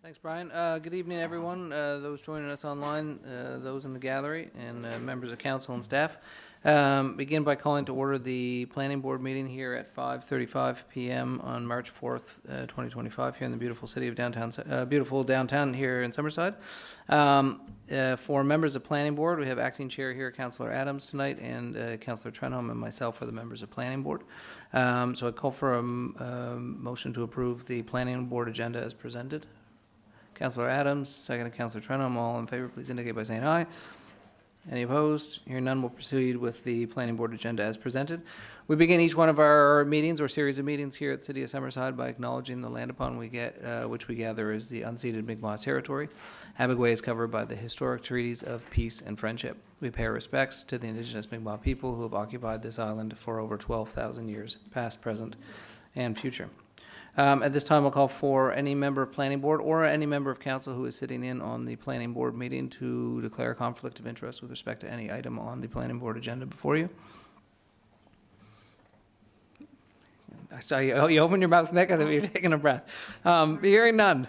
Thanks, Brian. Good evening, everyone. Those joining us online, those in the gallery, and members of council and staff. Begin by calling to order the planning board meeting here at 5:35 p.m. on March 4th, 2025, here in the beautiful city of beautiful downtown here in Summerside. For members of planning board, we have acting chair here, Councillor Adams tonight, and Councillor Trenholm and myself are the members of planning board. So I call for a motion to approve the planning board agenda as presented. Councillor Adams, second to Councillor Trenholm. All in favor, please indicate by saying aye. Any opposed? Hearing none, we'll proceed with the planning board agenda as presented. We begin each one of our meetings or series of meetings here at City of Summerside by acknowledging the land upon which we gather is the unceded Mi'kmaq territory. Abigway is covered by the historic treaties of peace and friendship. We pay our respects to the indigenous Mi'kmaq people who have occupied this island for over 12,000 years, past, present, and future. At this time, I'll call for any member of planning board or any member of council who is sitting in on the planning board meeting to declare a conflict of interest with respect to any item on the planning board agenda before you. You open your mouth, Nick, as if you're taking a breath. Hearing none.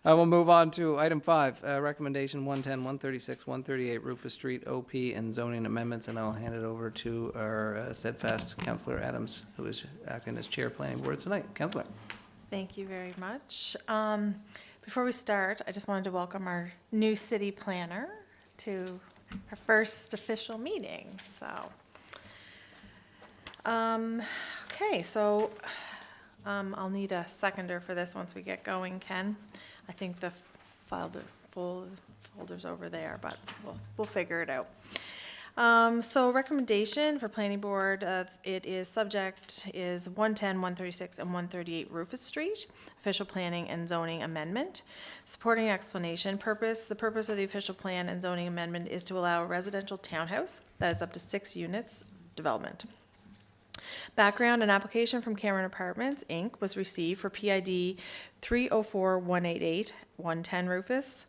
I will move on to item 5, recommendation 110, 136, 138 Rufus Street, OP and zoning amendments, and I'll hand it over to our steadfast Councillor Adams, who is acting as chair planning board tonight. Councillor. Thank you very much. Before we start, I just wanted to welcome our new city planner to our first official meeting. Okay, so I'll need a seconder for this once we get going, Ken. I think the folder's over there, but we'll figure it out. So recommendation for planning board, it is subject is 110, 136, and 138 Rufus Street, official planning and zoning amendment. Supporting explanation, the purpose of the official plan and zoning amendment is to allow a residential townhouse that is up to 6 units development. Background: an application from Cameron Apartments, Inc. was received for PID 304-188, 110 Rufus,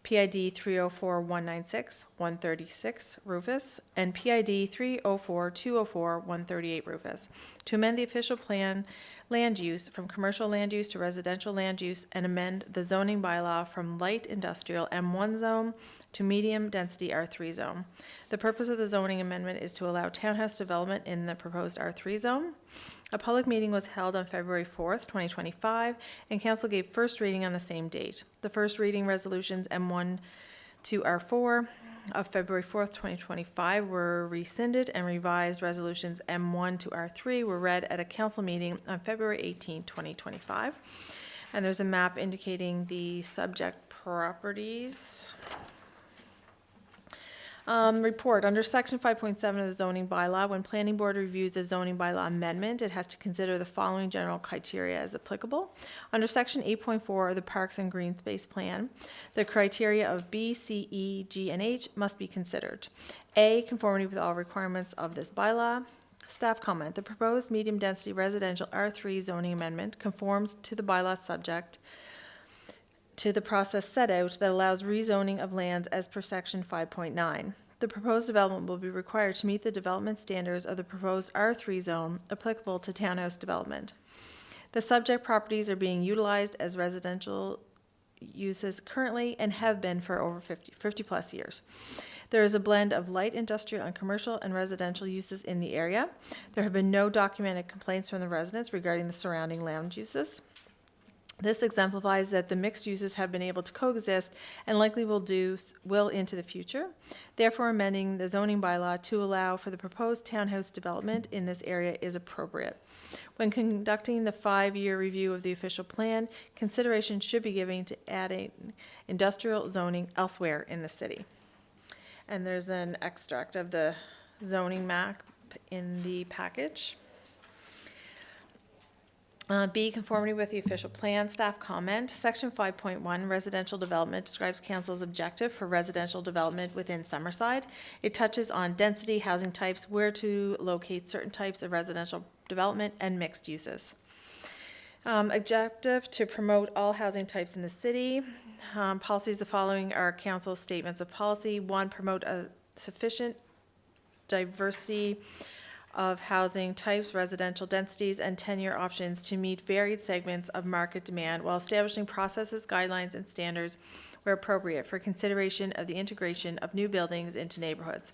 PID 304-196, 136 Rufus, and PID 304-204, 138 Rufus, to amend the official plan land use from commercial land use to residential land use and amend the zoning bylaw from light industrial M1 zone to medium density R3 zone. The purpose of the zoning amendment is to allow townhouse development in the proposed R3 zone. A public meeting was held on February 4th, 2025, and council gave first reading on the same date. The first reading resolutions M1 to R4 of February 4th, 2025 were rescinded, and revised resolutions M1 to R3 were read at a council meeting on February 18th, 2025. And there's a map indicating the subject properties. Report. Under section 5.7 of the zoning bylaw, when planning board reviews a zoning bylaw amendment, it has to consider the following general criteria as applicable. Under section 8.4 of the Parks and Green Space Plan, the criteria of B, C, E, G, and H must be considered. A, conformity with all requirements of this bylaw. Staff comment: the proposed medium density residential R3 zoning amendment conforms to the bylaw subject to the process set out that allows rezoning of lands as per section 5.9. The proposed development will be required to meet the development standards of the proposed R3 zone applicable to townhouse development. The subject properties are being utilized as residential uses currently and have been for over 50 plus years. There is a blend of light industrial and commercial and residential uses in the area. There have been no documented complaints from the residents regarding the surrounding land uses. This exemplifies that the mixed uses have been able to coexist and likely will into the future. Therefore, amending the zoning bylaw to allow for the proposed townhouse development in this area is appropriate. When conducting the 5-year review of the official plan, consideration should be given to adding industrial zoning elsewhere in the city. And there's an extract of the zoning map in the package. B, conformity with the official plan. Staff comment: section 5.1 residential development describes council's objective for residential development within Summerside. It touches on density, housing types, where to locate certain types of residential development, and mixed uses. Objective: to promote all housing types in the city. Policies: the following are council's statements of policy. 1, promote a sufficient diversity of housing types, residential densities, and tenure options to meet varied segments of market demand while establishing processes, guidelines, and standards where appropriate for consideration of the integration of new buildings into neighborhoods.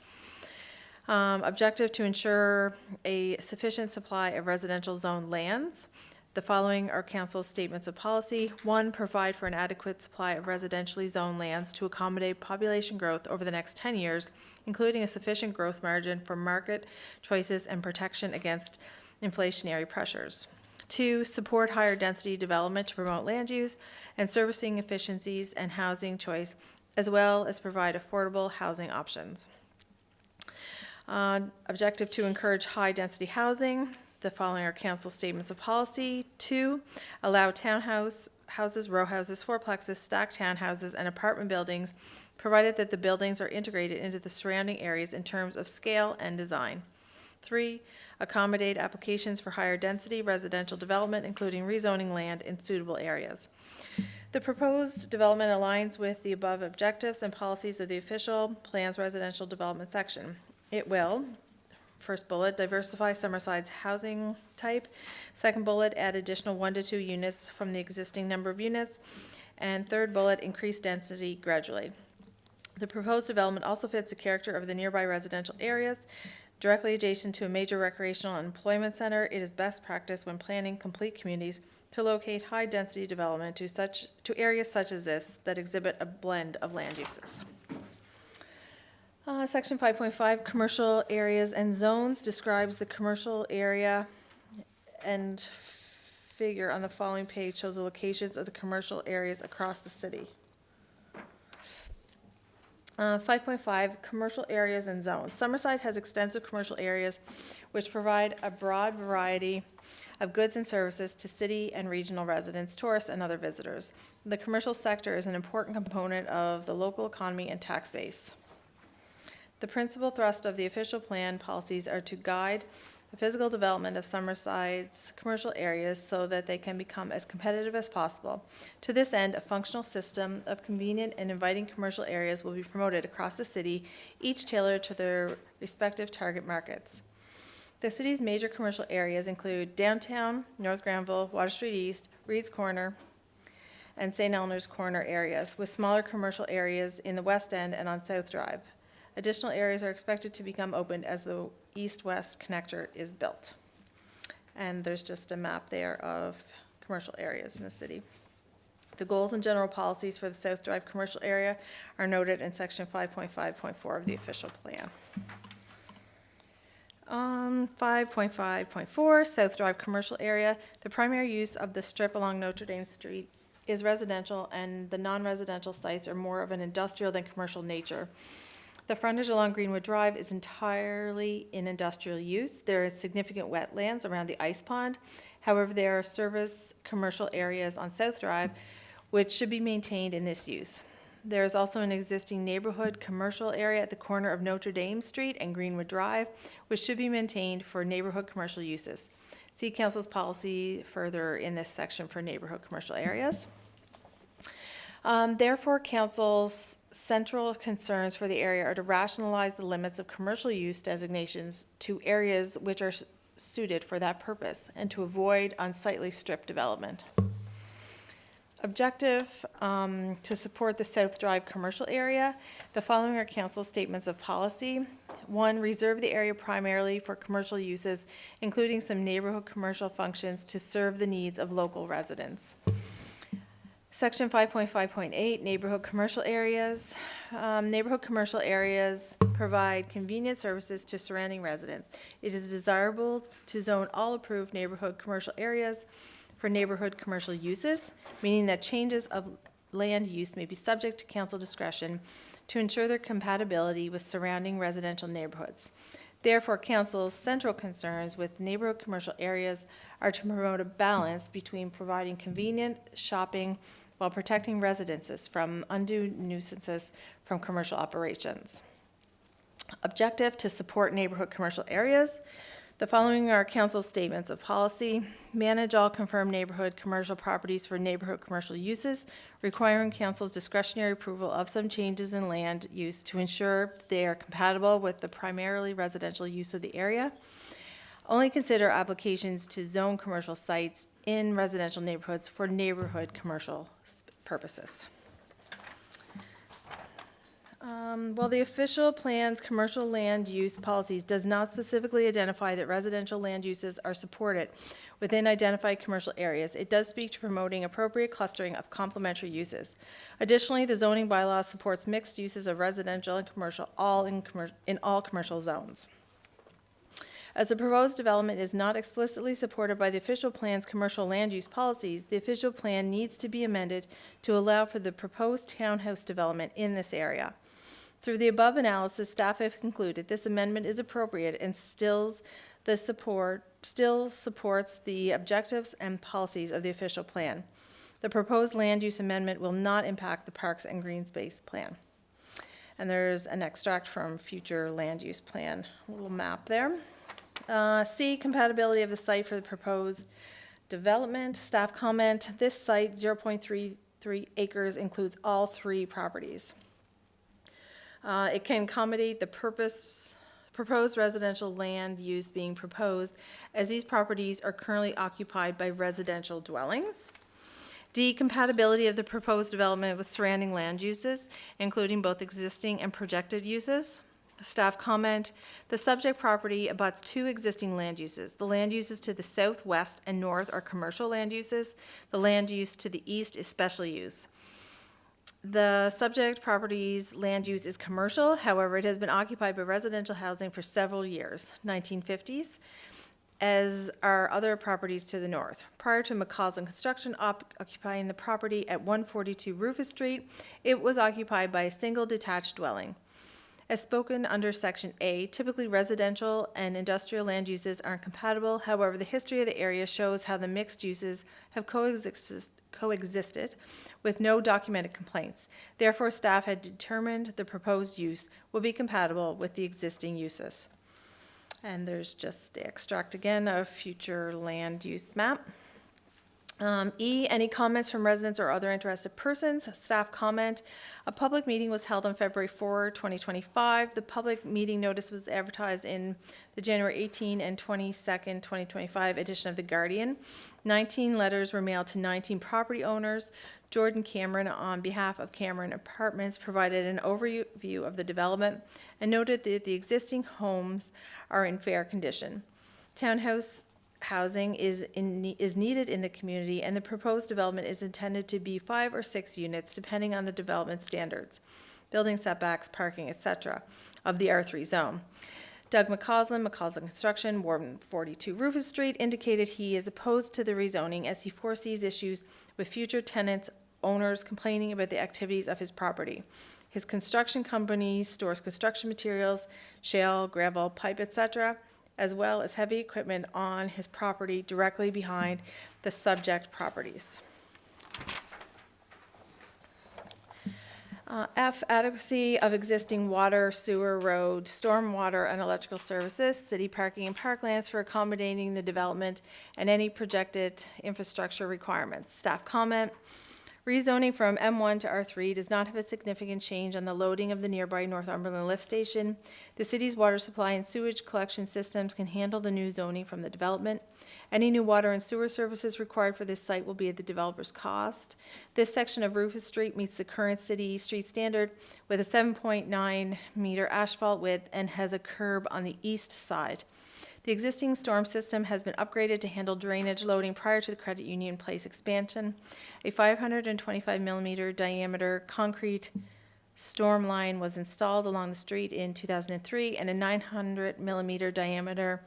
Objective to ensure a sufficient supply of residential zone lands. The following are council's statements of policy. 1, provide for an adequate supply of residentially zoned lands to accommodate population growth over the next 10 years, including a sufficient growth margin for market choices and protection against inflationary pressures. 2, support higher density development to promote land use and servicing efficiencies and housing choice, as well as provide affordable housing options. Objective to encourage high-density housing. The following are council statements of policy. 2, allow houses, row houses, fourplexes, stacked townhouses, and apartment buildings, provided that the buildings are integrated into the surrounding areas in terms of scale and design. 3, accommodate applications for higher density residential development, including rezoning land in suitable areas. The proposed development aligns with the above objectives and policies of the official plans residential development section. It will, first bullet, diversify Summerside's housing type. Second bullet, add additional 1 to 2 units from the existing number of units. And third bullet, increase density gradually. The proposed development also fits the character of the nearby residential areas. Directly adjacent to a major recreational and employment center, it is best practice when planning complete communities to locate high-density development to areas such as this that exhibit a blend of land uses. Section 5.5, commercial areas and zones, describes the commercial area, and figure on the following page shows the locations of the commercial areas across the city. 5.5, commercial areas and zones. Summerside has extensive commercial areas which provide a broad variety of goods and services to city and regional residents, tourists, and other visitors. The commercial sector is an important component of the local economy and tax base. The principal thrust of the official plan policies are to guide the physical development of Summerside's commercial areas so that they can become as competitive as possible. To this end, a functional system of convenient and inviting commercial areas will be promoted across the city, each tailored to their respective target markets. The city's major commercial areas include downtown, North Granville, Water Street East, Reed's Corner, and St. Eleanor's Corner areas, with smaller commercial areas in the West End and on South Drive. Additional areas are expected to become opened as the east-west connector is built. And there's just a map there of commercial areas in the city. The goals and general policies for the South Drive commercial area are noted in section 5.5.4 of the official plan. 5.5.4, South Drive commercial area. The primary use of the strip along Notre Dame Street is residential, and the non-residential sites are more of an industrial than commercial nature. The frontage along Greenwood Drive is entirely in industrial use. There is significant wetlands around the ice pond. However, there are service commercial areas on South Drive which should be maintained in this use. There is also an existing neighborhood commercial area at the corner of Notre Dame Street and Greenwood Drive, which should be maintained for neighborhood commercial uses. See Council's policy further in this section for neighborhood commercial areas. Therefore, Council's central concerns for the area are to rationalize the limits of commercial use designations to areas which are suited for that purpose and to avoid unsightly strip development. Objective, to support the South Drive commercial area. The following are Council statements of policy. 1, reserve the area primarily for commercial uses, including some neighborhood commercial functions to serve the needs of local residents. Section 5.5.8, neighborhood commercial areas. Neighborhood commercial areas provide convenient services to surrounding residents. It is desirable to zone all approved neighborhood commercial areas for neighborhood commercial uses, meaning that changes of land use may be subject to council discretion to ensure their compatibility with surrounding residential neighborhoods. Therefore, council's central concerns with neighborhood commercial areas are to promote a balance between providing convenient shopping while protecting residences from undue nuisances from commercial operations. Objective, to support neighborhood commercial areas. The following are council statements of policy. Manage all confirmed neighborhood commercial properties for neighborhood commercial uses, requiring council's discretionary approval of some changes in land use to ensure they are compatible with the primarily residential use of the area. Only consider applications to zone commercial sites in residential neighborhoods for neighborhood commercial purposes. While the official plan's commercial land use policies does not specifically identify that residential land uses are supported within identified commercial areas, it does speak to promoting appropriate clustering of complementary uses. Additionally, the zoning bylaw supports mixed uses of residential and commercial in all commercial zones. As the proposed development is not explicitly supported by the official plan's commercial land use policies, the official plan needs to be amended to allow for the proposed townhouse development in this area. Through the above analysis, staff have concluded this amendment is appropriate and still supports the objectives and policies of the official plan. The proposed land use amendment will not impact the Parks and Green Space Plan. And there's an extract from future land use plan, a little map there. C, compatibility of the site for the proposed development. Staff comment, this site, 0.33 acres, includes all 3 properties. It can accommodate the proposed residential land use being proposed, as these properties are currently occupied by residential dwellings. D, compatibility of the proposed development with surrounding land uses, including both existing and projected uses. Staff comment, the subject property abuts 2 existing land uses. The land uses to the south, west, and north are commercial land uses. The land use to the east is special use. The subject property's land use is commercial, however, it has been occupied by residential housing for several years, 1950s, as are other properties to the north. Prior to McColeman construction occupying the property at 142 Rufus Street, it was occupied by a single detached dwelling. As spoken under Section A, typically residential and industrial land uses are incompatible. However, the history of the area shows how the mixed uses have coexisted with no documented complaints. Therefore, staff had determined the proposed use will be compatible with the existing uses. And there's just the extract again of future land use map. E, any comments from residents or other interested persons? Staff comment, a public meeting was held on February 4, 2025. The public meeting notice was advertised in the January 18 and 22nd, 2025 edition of The Guardian. 19 letters were mailed to 19 property owners. Jordan Cameron, on behalf of Cameron Apartments, provided an overview of the development and noted that the existing homes are in fair condition. Townhouse housing is needed in the community, and the proposed development is intended to be 5 or 6 units depending on the development standards, building setbacks, parking, etc. of the R3 zone. Doug McColeman Construction, Ward 42 Rufus Street, indicated he is opposed to the rezoning as he foresees issues with future tenants, owners complaining about the activities of his property. His construction company stores construction materials, shale, gravel, pipe, etc., as well as heavy equipment on his property directly behind the subject properties. F, adequacy of existing water, sewer, road, stormwater, and electrical services, city parking and parklands for accommodating the development and any projected infrastructure requirements. Staff comment, rezoning from M1 to R3 does not have a significant change on the loading of the nearby Northumberland lift station. The city's water supply and sewage collection systems can handle the new zoning from the development. Any new water and sewer services required for this site will be at the developer's cost. This section of Rufus Street meets the current city street standard with a 7.9 meter asphalt width and has a curb on the east side. The existing storm system has been upgraded to handle drainage loading prior to the Credit Union Place expansion. A 525 millimeter diameter concrete storm line was installed along the street in 2003 and a 900 millimeter diameter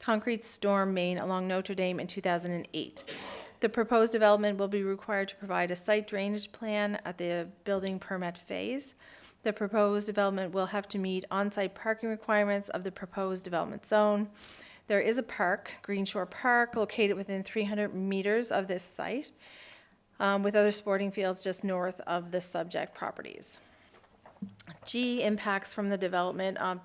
concrete storm main along Notre Dame in 2008. The proposed development will be required to provide a site drainage plan at the building permit phase. The proposed development will have to meet on-site parking requirements of the proposed development zone. There is a park, Green Shore Park, located within 300 meters of this site, with other sporting fields just north of the subject properties. G, impacts from the development on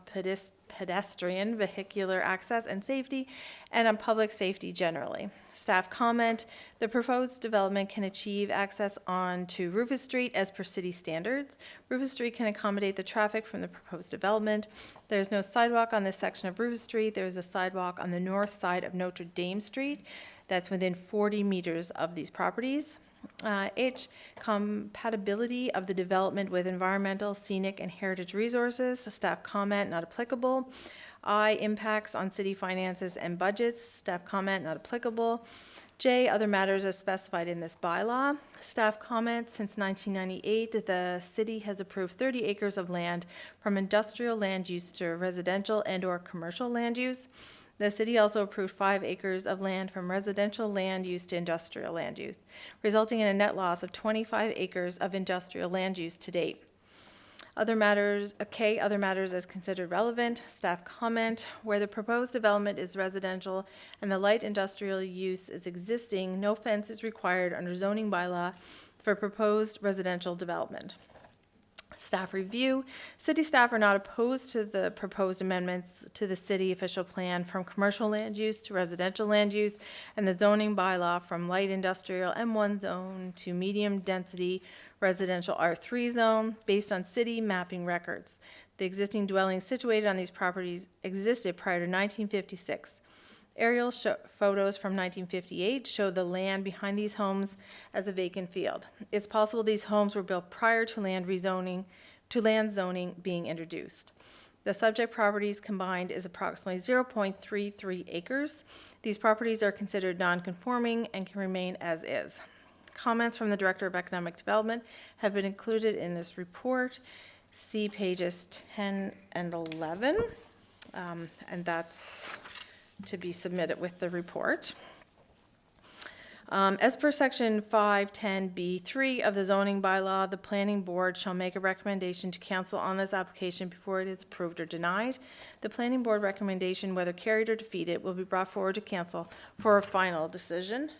pedestrian, vehicular access and safety, and on public safety generally. Staff comment, the proposed development can achieve access onto Rufus Street as per city standards. Rufus Street can accommodate the traffic from the proposed development. There is no sidewalk on this section of Rufus Street. There is a sidewalk on the north side of Notre Dame Street that's within 40 meters of these properties. H, compatibility of the development with environmental, scenic, and heritage resources. Staff comment, not applicable. I, impacts on city finances and budgets. Staff comment, not applicable. J, other matters as specified in this bylaw. Staff comment, since 1998, the city has approved 30 acres of land from industrial land use to residential and/or commercial land use. The city also approved 5 acres of land from residential land use to industrial land use, resulting in a net loss of 25 acres of industrial land use to date. Other matters, K, other matters as considered relevant. Staff comment, where the proposed development is residential and the light industrial use is existing, no fence is required under zoning bylaw for proposed residential development. Staff review, city staff are not opposed to the proposed amendments to the city official plan from commercial land use to residential land use and the zoning bylaw from light industrial M1 zone to medium density residential R3 zone based on city mapping records. The existing dwellings situated on these properties existed prior to 1956. Aerial photos from 1958 show the land behind these homes as a vacant field. It's possible these homes were built prior to land zoning being introduced. The subject properties combined is approximately 0.33 acres. These properties are considered non-conforming and can remain as is. Comments from the Director of Economic Development have been included in this report. See pages 10 and 11, and that's to be submitted with the report. As per section 510B3 of the zoning bylaw, the planning board shall make a recommendation to council on this application before it is approved or denied. The planning board recommendation, whether carried or defeated, will be brought forward to council for a final decision.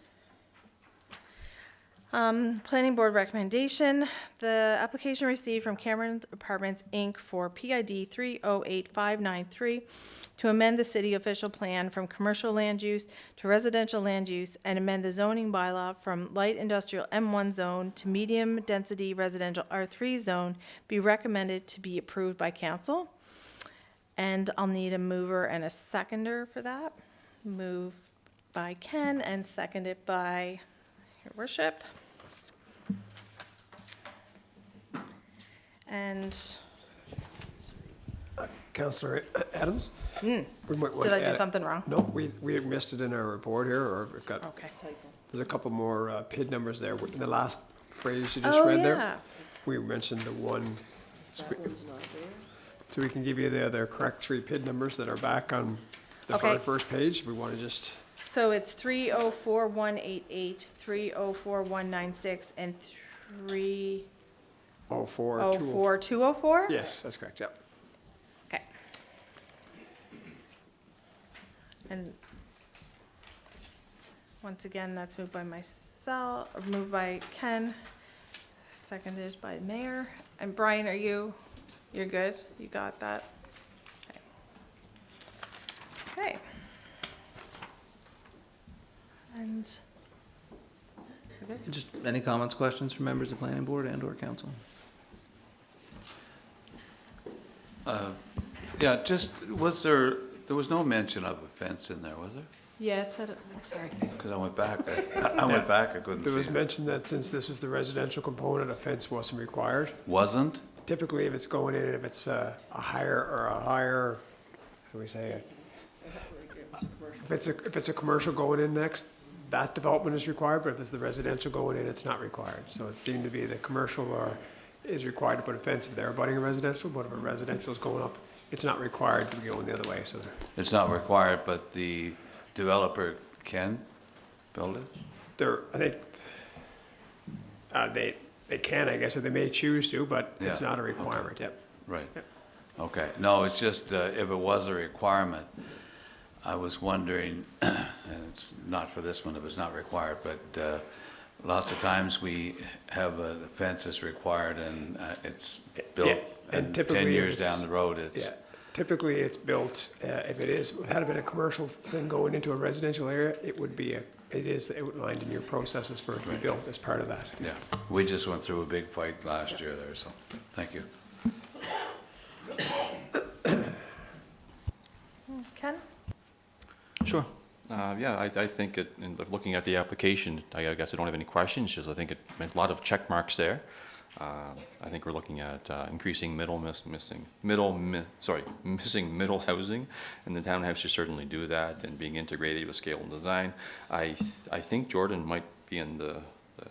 Planning board recommendation, the application received from Cameron Apartments, Inc. for PID 308593 to amend the city official plan from commercial land use to residential land use and amend the zoning bylaw from light industrial M1 zone to medium density residential R3 zone be recommended to be approved by council. And I'll need a mover and a seconder for that. Moved by Ken and seconded by Your Worship. And Councillor Adams? did I do something wrong? No, we had missed it in our report here, or we've got, Okay. there's a couple more PID numbers there. In the last phrase you just Oh, read yeah. there, we mentioned the one. So we can give you the other correct 3 PID numbers that are back on the Okay. first page. We want to just, So it's 304-188, 304-196, and 04-204. 304-204? Yes, that's correct, yep. Okay. And once again, that's moved by myself, or moved by Ken, seconded by Mayor. And Brian, you're good? You got that? Okay. And we're good? Just any comments, questions from members of the planning board and/or council? Yeah, just, there was no mention of a fence in there, was there? Yeah, it said, I'm sorry. Because I went back, I couldn't There was see it. mention that since this was the residential component, a fence wasn't required. Wasn't? Typically, if it's going in, if it's a higher, how do we say it? If it's a commercial going in next, that development is required, but if it's the residential going in, it's not required. So it's deemed to be the commercial or is required to put a fence if they're abutting a residential, but if a residential is going up, it's not required to be going the other way, so. It's not required, but the developer can build it? I think, they can, I guess, if they may choose to, but it's Yeah, not a requirement, yep. Right. Okay. No, it's just, if it was a requirement, I was wondering, and it's not for this one if it's not required, but lots of times we have a fence that's required and it's built, Yeah, and and typically 10 if years it's- down the road, it's, Yeah, typically it's built, if it is, had it been a commercial thing going into a residential area, it would be it is outlined in your processes for it to be built as part of that. Yeah, we just went through a big fight last year there, so, thank you. Ken? Sure. Yeah, I think in looking at the application, I guess I don't have any questions, just I think it meant a lot of check marks there. I think we're looking at increasing missing middle housing, and the townhouse should certainly do that, and being integrated with scale and design. I think Jordan might be in the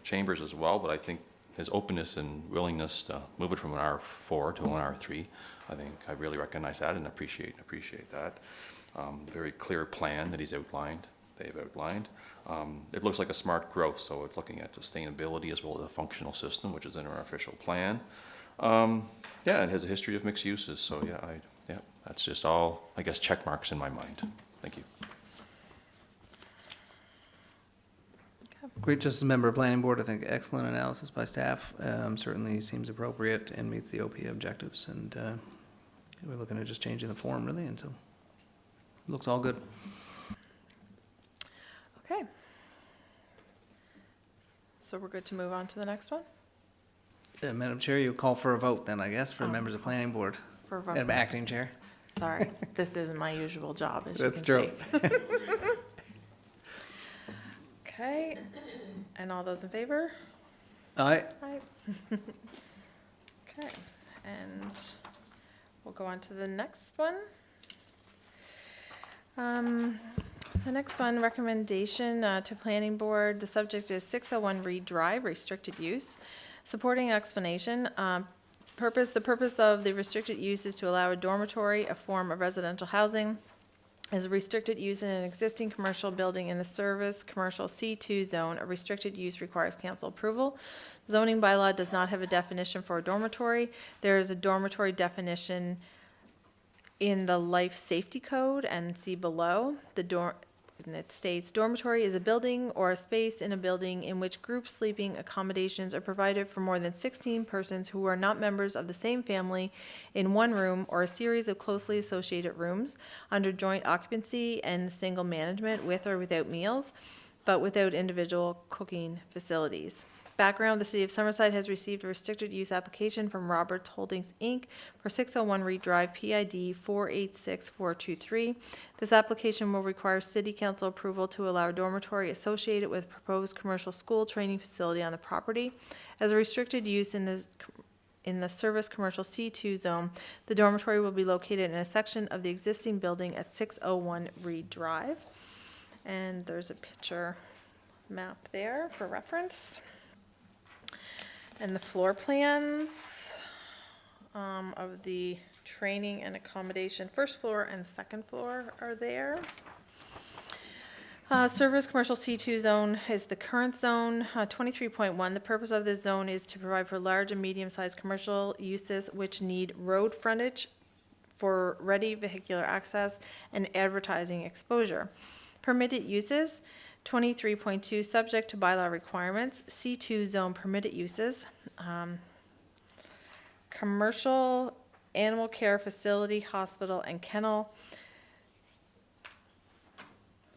chambers as well, but I think his openness and willingness to move it from an R4 to an R3, I think I really recognize that and appreciate that. Very clear plan that they've outlined. It looks like a smart growth, so it's looking at sustainability as well as a functional system, which is in our official plan. Yeah, it has a history of mixed uses, so yeah, that's just all, I guess, check marks in my mind. Thank you. Great, just as a member of planning board, I think excellent analysis by staff. Certainly seems appropriate and meets the OP objectives, and we're looking at just changing the form really until, looks all good. Okay. So we're good to move on to the next one? Madam Chair, you call for a vote then, I guess, for the members of planning board. For a vote. And acting chair. Sorry, this isn't my usual job, as That's you can true. see. Okay, and all those in favor? Aye. Aye. Okay, and we'll go on to the next one. The next one, recommendation to planning board. The subject is 601 Reed Drive, restricted use. Supporting explanation. The purpose of the restricted use is to allow a dormitory, a form of residential housing, as a restricted use in an existing commercial building in the service commercial C2 zone. A restricted use requires council approval. Zoning bylaw does not have a definition for a dormitory. There is a dormitory definition in the life safety code, and see below. And it states, dormitory is a building or a space in a building in which group sleeping accommodations are provided for more than 16 persons who are not members of the same family in one room or a series of closely associated rooms under joint occupancy and single management with or without meals, but without individual cooking facilities. Background, the City of Summerside has received a restricted use application from Roberts Holdings, Inc. for 601 Reed Drive, PID 486423. This application will require City Council approval to allow a dormitory associated with a proposed commercial school training facility on the property. As a restricted use in the service commercial C2 zone, the dormitory will be located in a section of the existing building at 601 Reed Drive. And there's a picture map there for reference. And the floor plans of the training and accommodation, first floor and second floor are there. Service commercial C2 zone is the current zone. 23.1, the purpose of this zone is to provide for large and medium-sized commercial uses which need road frontage for ready vehicular access and advertising exposure. Permitted uses. 23.2, subject to bylaw requirements, C2 zone permitted uses, commercial animal care facility, hospital, and kennel.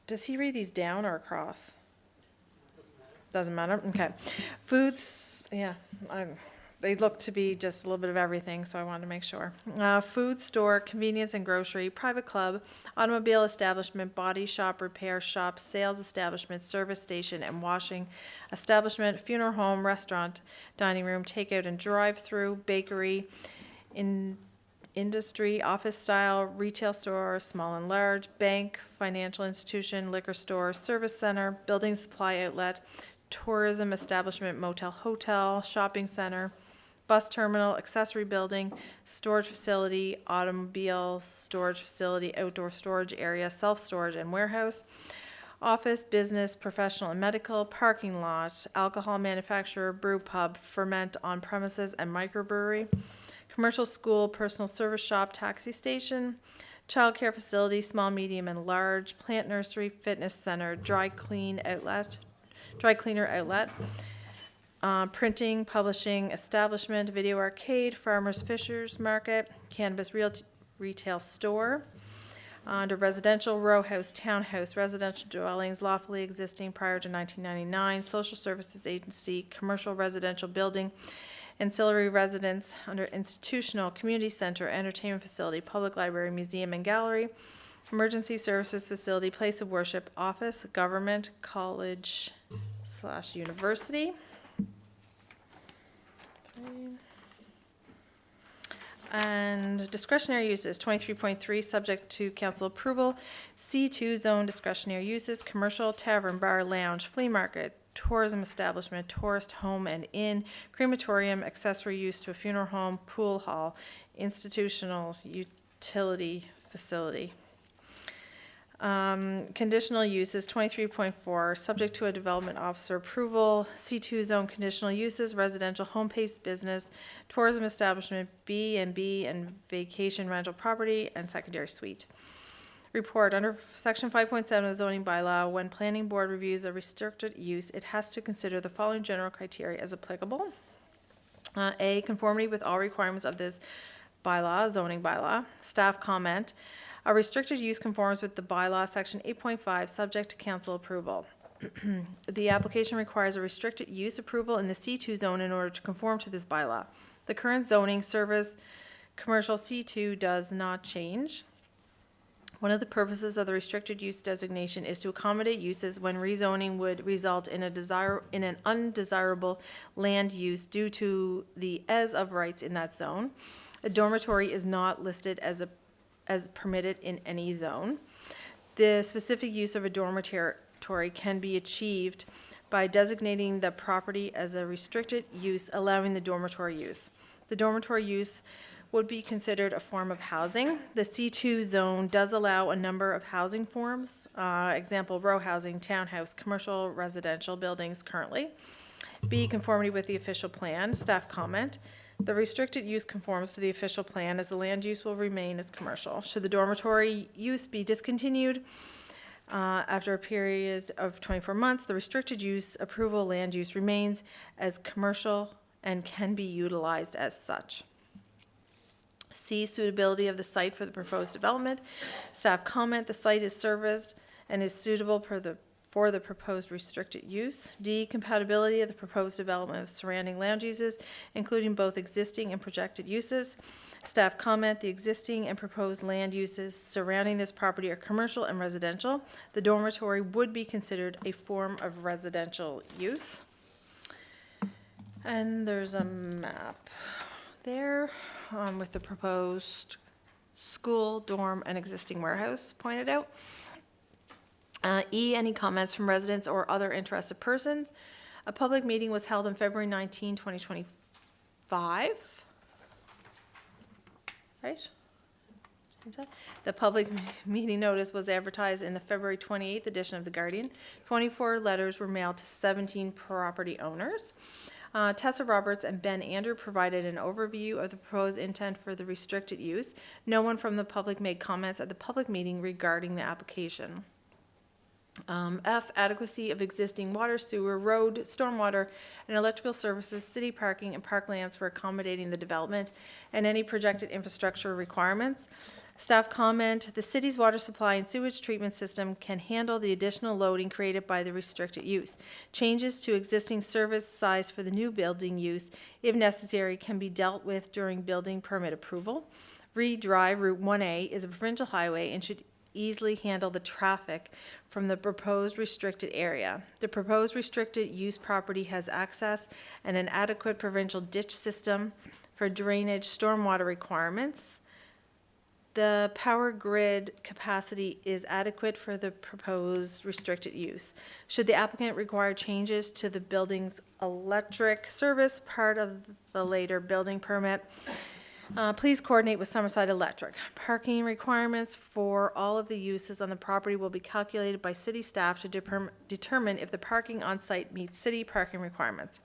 Does he read these down or across? Doesn't matter. Okay. Foods, yeah, they look to be just a little bit of everything, so I wanted to make sure. Food store, convenience and grocery, private club, automobile establishment, body shop, repair shop, sales establishment, service station and washing establishment, funeral home, restaurant, dining room, takeout and drive-through, bakery, industry, office style, retail store, small and large, bank, financial institution, liquor store, service center, building supply outlet, tourism establishment, motel, hotel, shopping center, bus terminal, accessory building, storage facility, automobile storage facility, outdoor storage area, self-storage and warehouse, office, business, professional and medical, parking lot, alcohol manufacturer, brew pub, ferment on premises and microbrewery, commercial school, personal service shop, taxi station, childcare facility, small, medium and large, plant nursery, fitness center, dry cleaner outlet, printing, publishing establishment, video arcade, farmers, fishers market, cannabis retail store, Under residential, row house, townhouse, residential dwellings lawfully existing prior to 1999, social services agency, commercial residential building, ancillary residence, under institutional, community center, entertainment facility, public library, museum and gallery, emergency services facility, place of worship, office, government, college / university. 3. And discretionary uses, 23.3, subject to council approval. C2 zone discretionary uses, commercial, tavern, bar, lounge, flea market, tourism establishment, tourist home and inn, crematorium, accessory use to a funeral home, pool hall, institutional utility facility. Conditional uses, 23.4, subject to a development officer approval. C2 zone conditional uses, residential home-based business, tourism establishment, B&B and vacation rental property, and secondary suite. Report, under section 5.7 of the zoning bylaw, when planning board reviews a restricted use, it has to consider the following general criteria as applicable. A, conformity with all requirements of this bylaw, zoning bylaw. Staff comment, a restricted use conforms with the bylaw, section 8.5, subject to council approval. The application requires a restricted use approval in the C2 zone in order to conform to this bylaw. The current zoning service commercial C2 does not change. One of the purposes of the restricted use designation is to accommodate uses when rezoning would result in an undesirable land use due to the as of rights in that zone. A dormitory is not listed as permitted in any zone. The specific use of a dormitory can be achieved by designating the property as a restricted use, allowing the dormitory use. The dormitory use would be considered a form of housing. The C2 zone does allow a number of housing forms, example, row housing, townhouse, commercial, residential buildings currently. B, conformity with the official plan. Staff comment, the restricted use conforms to the official plan as the land use will remain as commercial. Should the dormitory use be discontinued after a period of 24 months, the restricted use approval land use remains as commercial and can be utilized as such. C, suitability of the site for the proposed development. Staff comment, the site is serviced and is suitable for the proposed restricted use. D, compatibility of the proposed development of surrounding land uses, including both existing and projected uses. Staff comment, the existing and proposed land uses surrounding this property are commercial and residential. The dormitory would be considered a form of residential use. And there's a map there with the proposed school, dorm, and existing warehouse pointed out. E, any comments from residents or other interested persons? A public meeting was held on February 19, 2025. Right? The public meeting notice was advertised in the February 28th edition of The Guardian. 24 letters were mailed to 17 property owners. Tessa Roberts and Ben Andrew provided an overview of the proposed intent for the restricted use. No one from the public made comments at the public meeting regarding the application. F, adequacy of existing water, sewer, road, stormwater, and electrical services, city parking, and parklands for accommodating the development, and any projected infrastructure requirements. Staff comment, the city's water supply and sewage treatment system can handle the additional loading created by the restricted use. Changes to existing service size for the new building use, if necessary, can be dealt with during building permit approval. Reed Drive, Route 1A, is a provincial highway and should easily handle the traffic from the proposed restricted area. The proposed restricted use property has access and an adequate provincial ditch system for drainage stormwater requirements. The power grid capacity is adequate for the proposed restricted use. Should the applicant require changes to the building's electric service, part of the later building permit, please coordinate with Summerside Electric. Parking requirements for all of the uses on the property will be calculated by city staff to determine if the parking on site meets city parking requirements.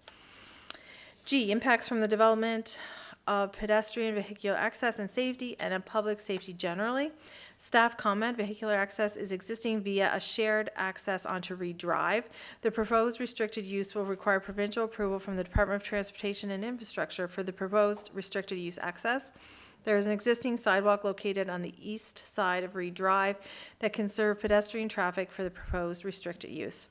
G, impacts from the development of pedestrian vehicular access and safety and of public safety generally. Staff comment, vehicular access is existing via a shared access onto Reed Drive. The proposed restricted use will require provincial approval from the Department of Transportation and Infrastructure for the proposed restricted use access. There is an existing sidewalk located on the east side of Reed Drive that can serve pedestrian traffic for the proposed restricted use.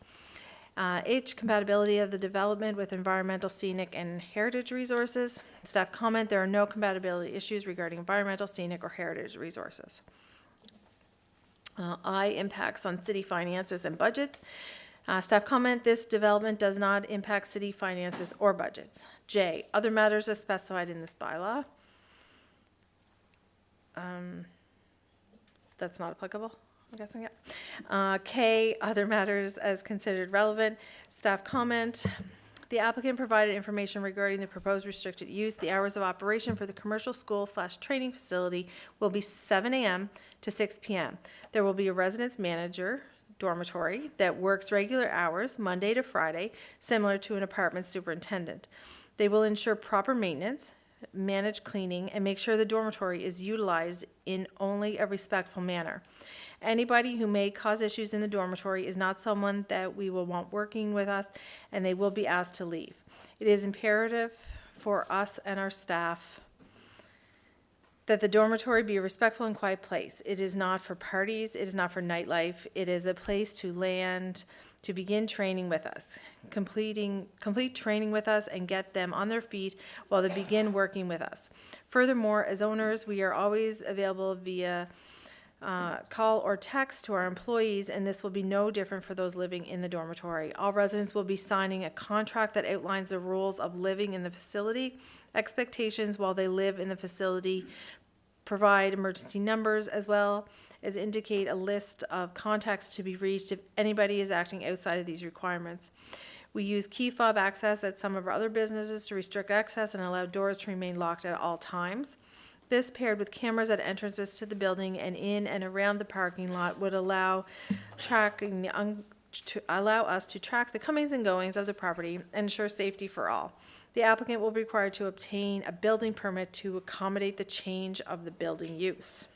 H, compatibility of the development with environmental, scenic, and heritage resources. Staff comment, there are no compatibility issues regarding environmental, scenic, or heritage resources. I, impacts on city finances and budgets. Staff comment, this development does not impact city finances or budgets. J, other matters as specified in this bylaw. That's not applicable, I'm guessing, yeah. K, other matters as considered relevant. Staff comment, the applicant provided information regarding the proposed restricted use. The hours of operation for the commercial school/training facility will be 7 a.m. to 6 p.m. There will be a residence manager dormitory that works regular hours, Monday to Friday, similar to an apartment superintendent. They will ensure proper maintenance, manage cleaning, and make sure the dormitory is utilized in only a respectful manner. Anybody who may cause issues in the dormitory is not someone that we will want working with us, and they will be asked to leave. It is imperative for us and our staff that the dormitory be a respectful and quiet place. It is not for parties, it is not for nightlife, it is a place to land, to begin training with us, complete training with us and get them on their feet while they begin working with us. Furthermore, as owners, we are always available via call or text to our employees, and this will be no different for those living in the dormitory. All residents will be signing a contract that outlines the rules of living in the facility, expectations while they live in the facility, provide emergency numbers, as well as indicate a list of contacts to be reached if anybody is acting outside of these requirements. We use key fob access at some of our other businesses to restrict access and allow doors to remain locked at all times. This, paired with cameras at entrances to the building and in and around the parking lot, would allow us to track the comings and goings of the property and ensure safety for all. The applicant will be required to obtain a building permit to accommodate the change of the building use.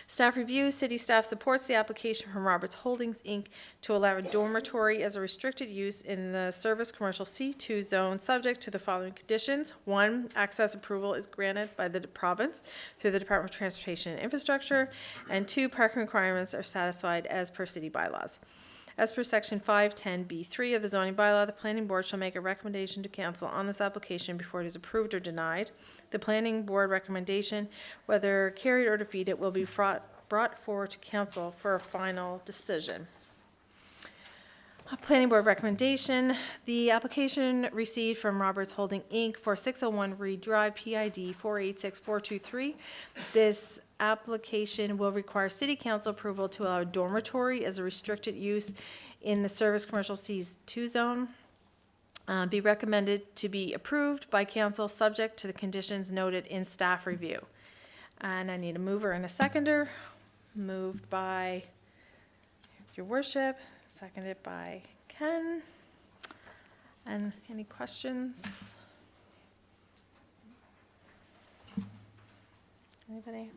Staff reviews, city staff supports the application from Roberts Holdings, Inc. to allow a dormitory as a restricted use in the service commercial C2 zone, subject to the following conditions. 1, access approval is granted by the province through the Department of Transportation and Infrastructure. And 2, parking requirements are satisfied as per city bylaws. As per section 510B3 of the zoning bylaw, the planning board shall make a recommendation to council on this application before it is approved or denied. The planning board recommendation, whether carried or defeated, will be brought forward to council for a final decision. Planning board recommendation, the application received from Roberts Holding Inc. for 601 Reed Drive, PID 486423. This application will require city council approval to allow a dormitory as a restricted use in the service commercial C2 zone. Be recommended to be approved by council subject to the conditions noted in staff review. And I need a mover and a seconder. Moved by your worship. Seconded by Ken. And any questions? Anybody?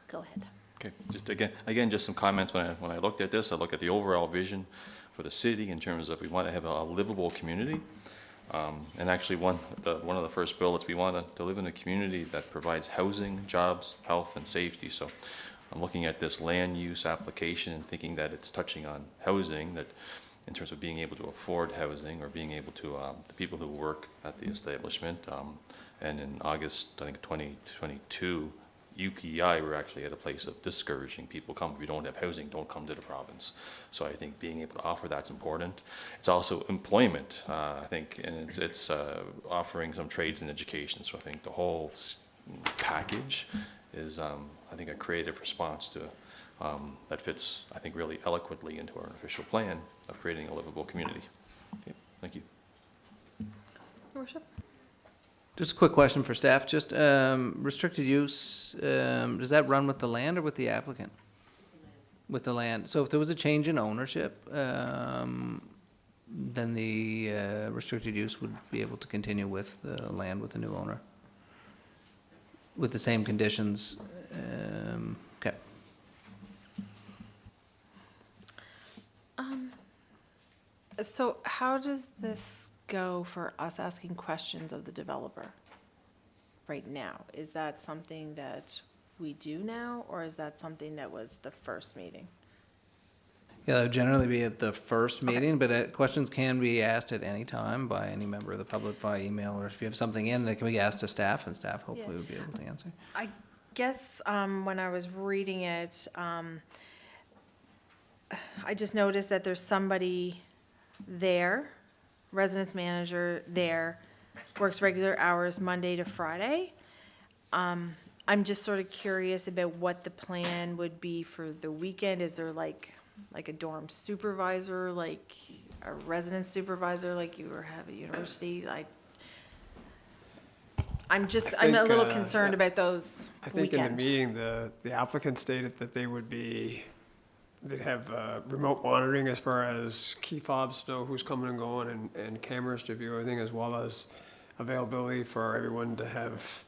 Go ahead. Okay, just again, just some comments. When I looked at this, I looked at the overall vision for the city in terms of we want to have a livable community. And actually one of the first bullets, we want to live in a community that provides housing, jobs, health, and safety. So I'm looking at this land use application and thinking that it's touching on housing, that in terms of being able to afford housing or being able to, the people who work at the establishment. And in August, I think 2022, UPI, we're actually at a place of discouraging people come. If you don't have housing, don't come to the province. So I think being able to offer that's important. It's also employment, I think, and it's offering some trades and education. So I think the whole package is, I think, a creative response to that fits, I think, really eloquently into our official plan of creating a livable community. Okay, thank you. Your worship? Just a quick question for staff. Just restricted use, does that run with the land or with the applicant? With the land. So if there was a change in ownership, then the restricted use would be able to continue with the land with the new owner? With the same conditions? Okay. So how does this go for us asking questions of the developer right now? Is that something that we do now, or is that something that was the first meeting? Yeah, that would generally be at the first meeting, but questions can be asked at any time by any member of the public via email, or if you have something in, it can be asked to staff, and staff hopefully Yeah. would be able to answer. I guess when I was reading it, I just noticed that there's somebody there, residence manager there, works regular hours Monday to Friday. I'm just sort of curious about what the plan would be for the weekend. Is there like a dorm supervisor, like a residence supervisor, like you have at university? I'm a think, little concerned about those I think in weekend. the meeting, the applicant stated that they'd have remote monitoring as far as key fobs to know who's coming and going, and cameras to view everything, as well as availability for everyone to have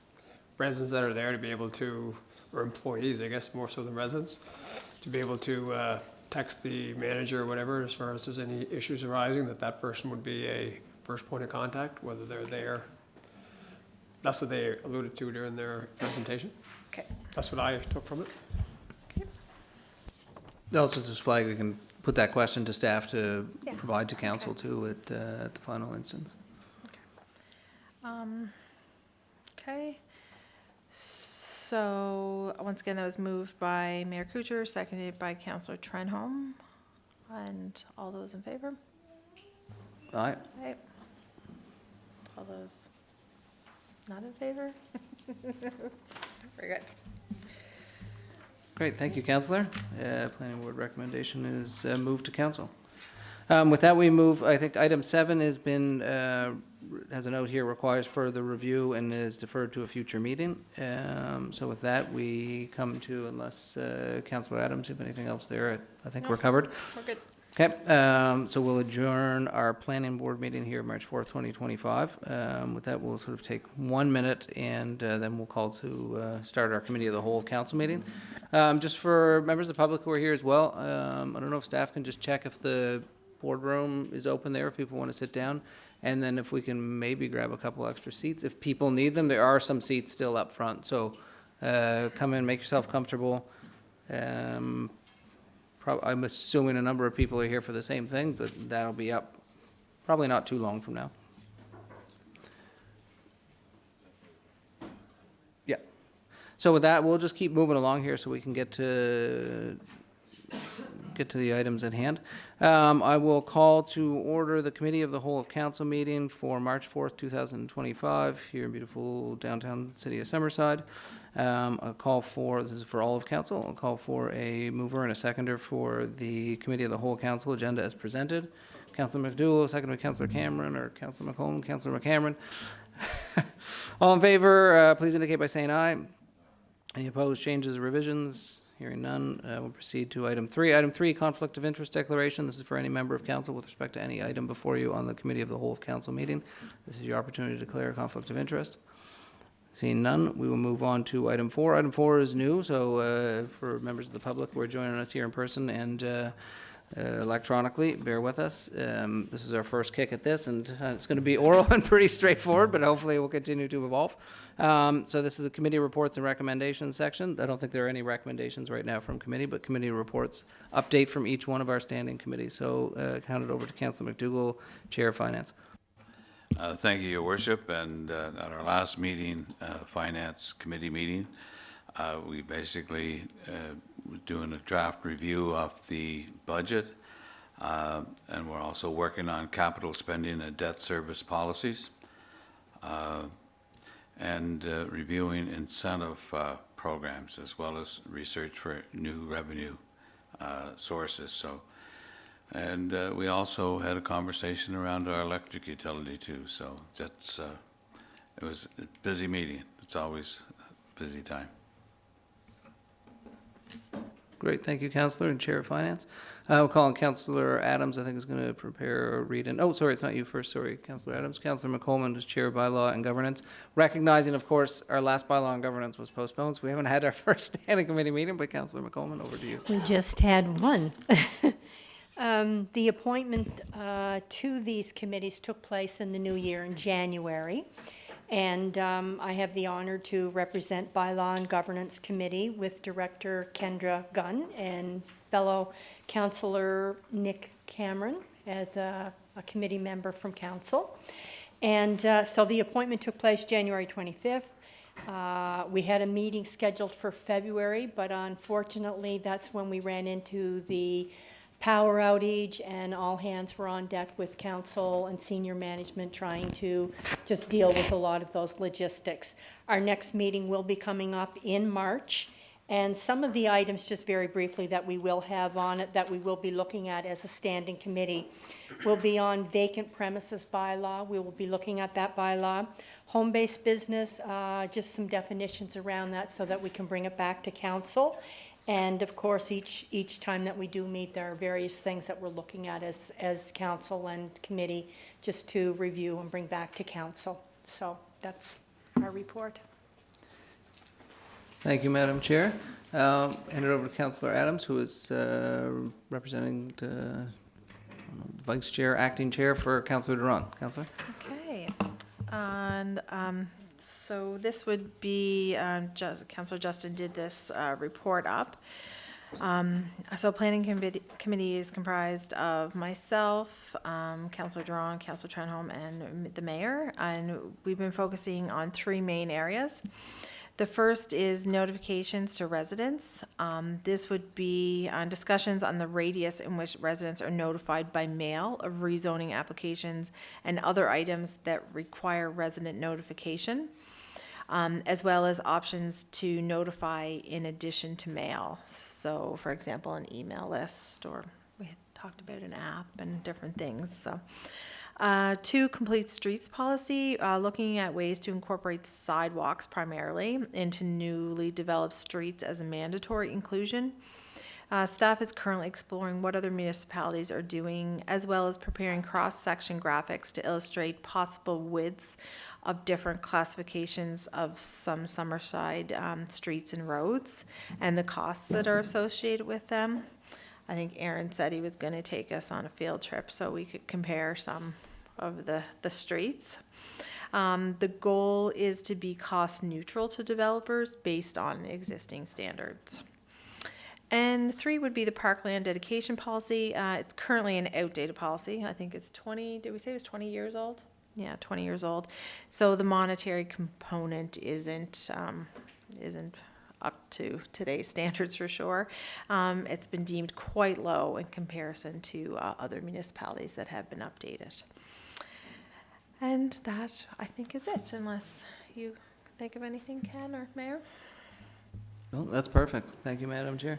residents that are there to be able to, or employees, I guess, more so than residents, to be able to text the manager or whatever, as far as there's any issues arising, that person would be a first point of contact, whether they're there. That's what they alluded to during their presentation. Okay. That's what I took from it. Also, just flag, we can put that question to staff to Yeah. provide to council too at the final instance. Okay. So, once again, that was moved by Mayor Kuchar, seconded by Councillor Trenholm. And all those in favor? All right, Aye. All those not in favor? Very good. great, thank you, Councillor. Planning board recommendation is moved to council. With that, we move, I think item 7 has been, has a note here, requires further review and is deferred to a future meeting. So with that, we come to, unless Councillor Adams, if anything else there, I think we're covered. We're good. Okay, so we'll adjourn our planning board meeting here, March 4th, 2025. With that, we'll sort of take 1 minute, and then we'll call to start our committee of the whole council meeting. Just for members of the public who are here as well, I don't know if staff can just check if the boardroom is open there, if people want to sit down, and then if we can maybe grab a couple extra seats if people need them. There are some seats still up front, so come in, make yourself comfortable. I'm assuming a number of people are here for the same thing, but that'll be up probably not too long from now. Yeah. So with that, we'll just keep moving along here so we can get to the items at hand. I will call to order the Committee of the Whole of Council meeting for March 4th, 2025, here in beautiful downtown city of Summerside. A call for, this is for all of council, I'll call for a mover and a seconder for the Committee of the Whole Council agenda as presented. Councillor MacDougall, seconded by Councillor Cameron, or Councillor McColeman, Councillor McCameron. All in favor, please indicate by saying aye. Any opposed, changes, or revisions? Hearing none, we'll proceed to item 3. Item 3, conflict of interest declaration. This is for any member of council with respect to any item before you on the Committee of the Whole of Council meeting. This is your opportunity to declare a conflict of interest. Seeing none, we will move on to item 4. Item 4 is new, so for members of the public who are joining us here in person and electronically, bear with us. This is our first kick at this, and it's going to be oral and pretty straightforward, but hopefully it will continue to evolve. So this is a committee reports and recommendations section. I don't think there are any recommendations right now from committee, but committee reports update from each one of our standing committees. So count it over to Councillor MacDougall, Chair of Finance. Thank you, Your Worship. And at our last meeting, Finance Committee meeting, we basically were doing a draft review of the budget, and we're also working on capital spending and debt service policies, and reviewing incentive programs, as well as research for new revenue sources. So. And we also had a conversation around our electric utility too. So that's, it was a busy meeting. It's always a busy time. Great, thank you, Councillor and Chair of Finance. We'll call on Councillor Adams, I think is going to prepare a read-in. Oh, sorry, it's not you first, sorry, Councillor Adams. Councillor McColeman is Chair of Bylaw and Governance. Recognizing, of course, our last Bylaw and Governance was postponed, so we haven't had our first standing committee meeting, but Councillor McColeman, over to you. We just had one. The appointment to these committees took place in the new year in January, and I have the honor to represent Bylaw and Governance Committee with Director Kendra Gunn and fellow Councillor Nick Cameron as a committee member from Council. And so the appointment took place January 25th. We had a meeting scheduled for February, but unfortunately, that's when we ran into the power outage, and all hands were on deck with council and senior management trying to just deal with a lot of those logistics. Our next meeting will be coming up in March, and some of the items, just very briefly, that we will have on it, that we will be looking at as a standing committee, will be on vacant premises bylaw. We will be looking at that bylaw. Home-based business, just some definitions around that so that we can bring it back to council. And of course, each time that we do meet, there are various things that we're looking at as council and committee just to review and bring back to council. So that's our report. Thank you, Madam Chair. Hand it over to Councillor Adams, who is representing the Vice Chair, Acting Chair for Councillor Doiron. Councillor? Okay. And so this would be, Councillor Justin did this report up. So Planning Committee is comprised of myself, Councillor Doiron, Councillor Trenholm, and the Mayor. And we've been focusing on three main areas. The first is notifications to residents. This would be discussions on the radius in which residents are notified by mail of rezoning applications and other items that require resident notification, as well as options to notify in addition to mail. So, for example, an email list, or we had talked about an app and different things. So. 2, complete streets policy, looking at ways to incorporate sidewalks primarily into newly developed streets as a mandatory inclusion. Staff is currently exploring what other municipalities are doing, as well as preparing cross-section graphics to illustrate possible widths of different classifications of some Summerside streets and roads and the costs that are associated with them. I think Aaron said he was going to take us on a field trip so we could compare some of the streets. The goal is to be cost neutral to developers based on existing standards. And 3 would be the parkland dedication policy. It's currently an outdated policy. I think it's 20, did we say it was 20 years old? Yeah, 20 years old. So the monetary component isn't up to today's standards for sure. It's been deemed quite low in comparison to other municipalities that have been updated. And that, I think, is it, unless you think of anything, Ken or Mayor? No, that's perfect. Thank you, Madam Chair.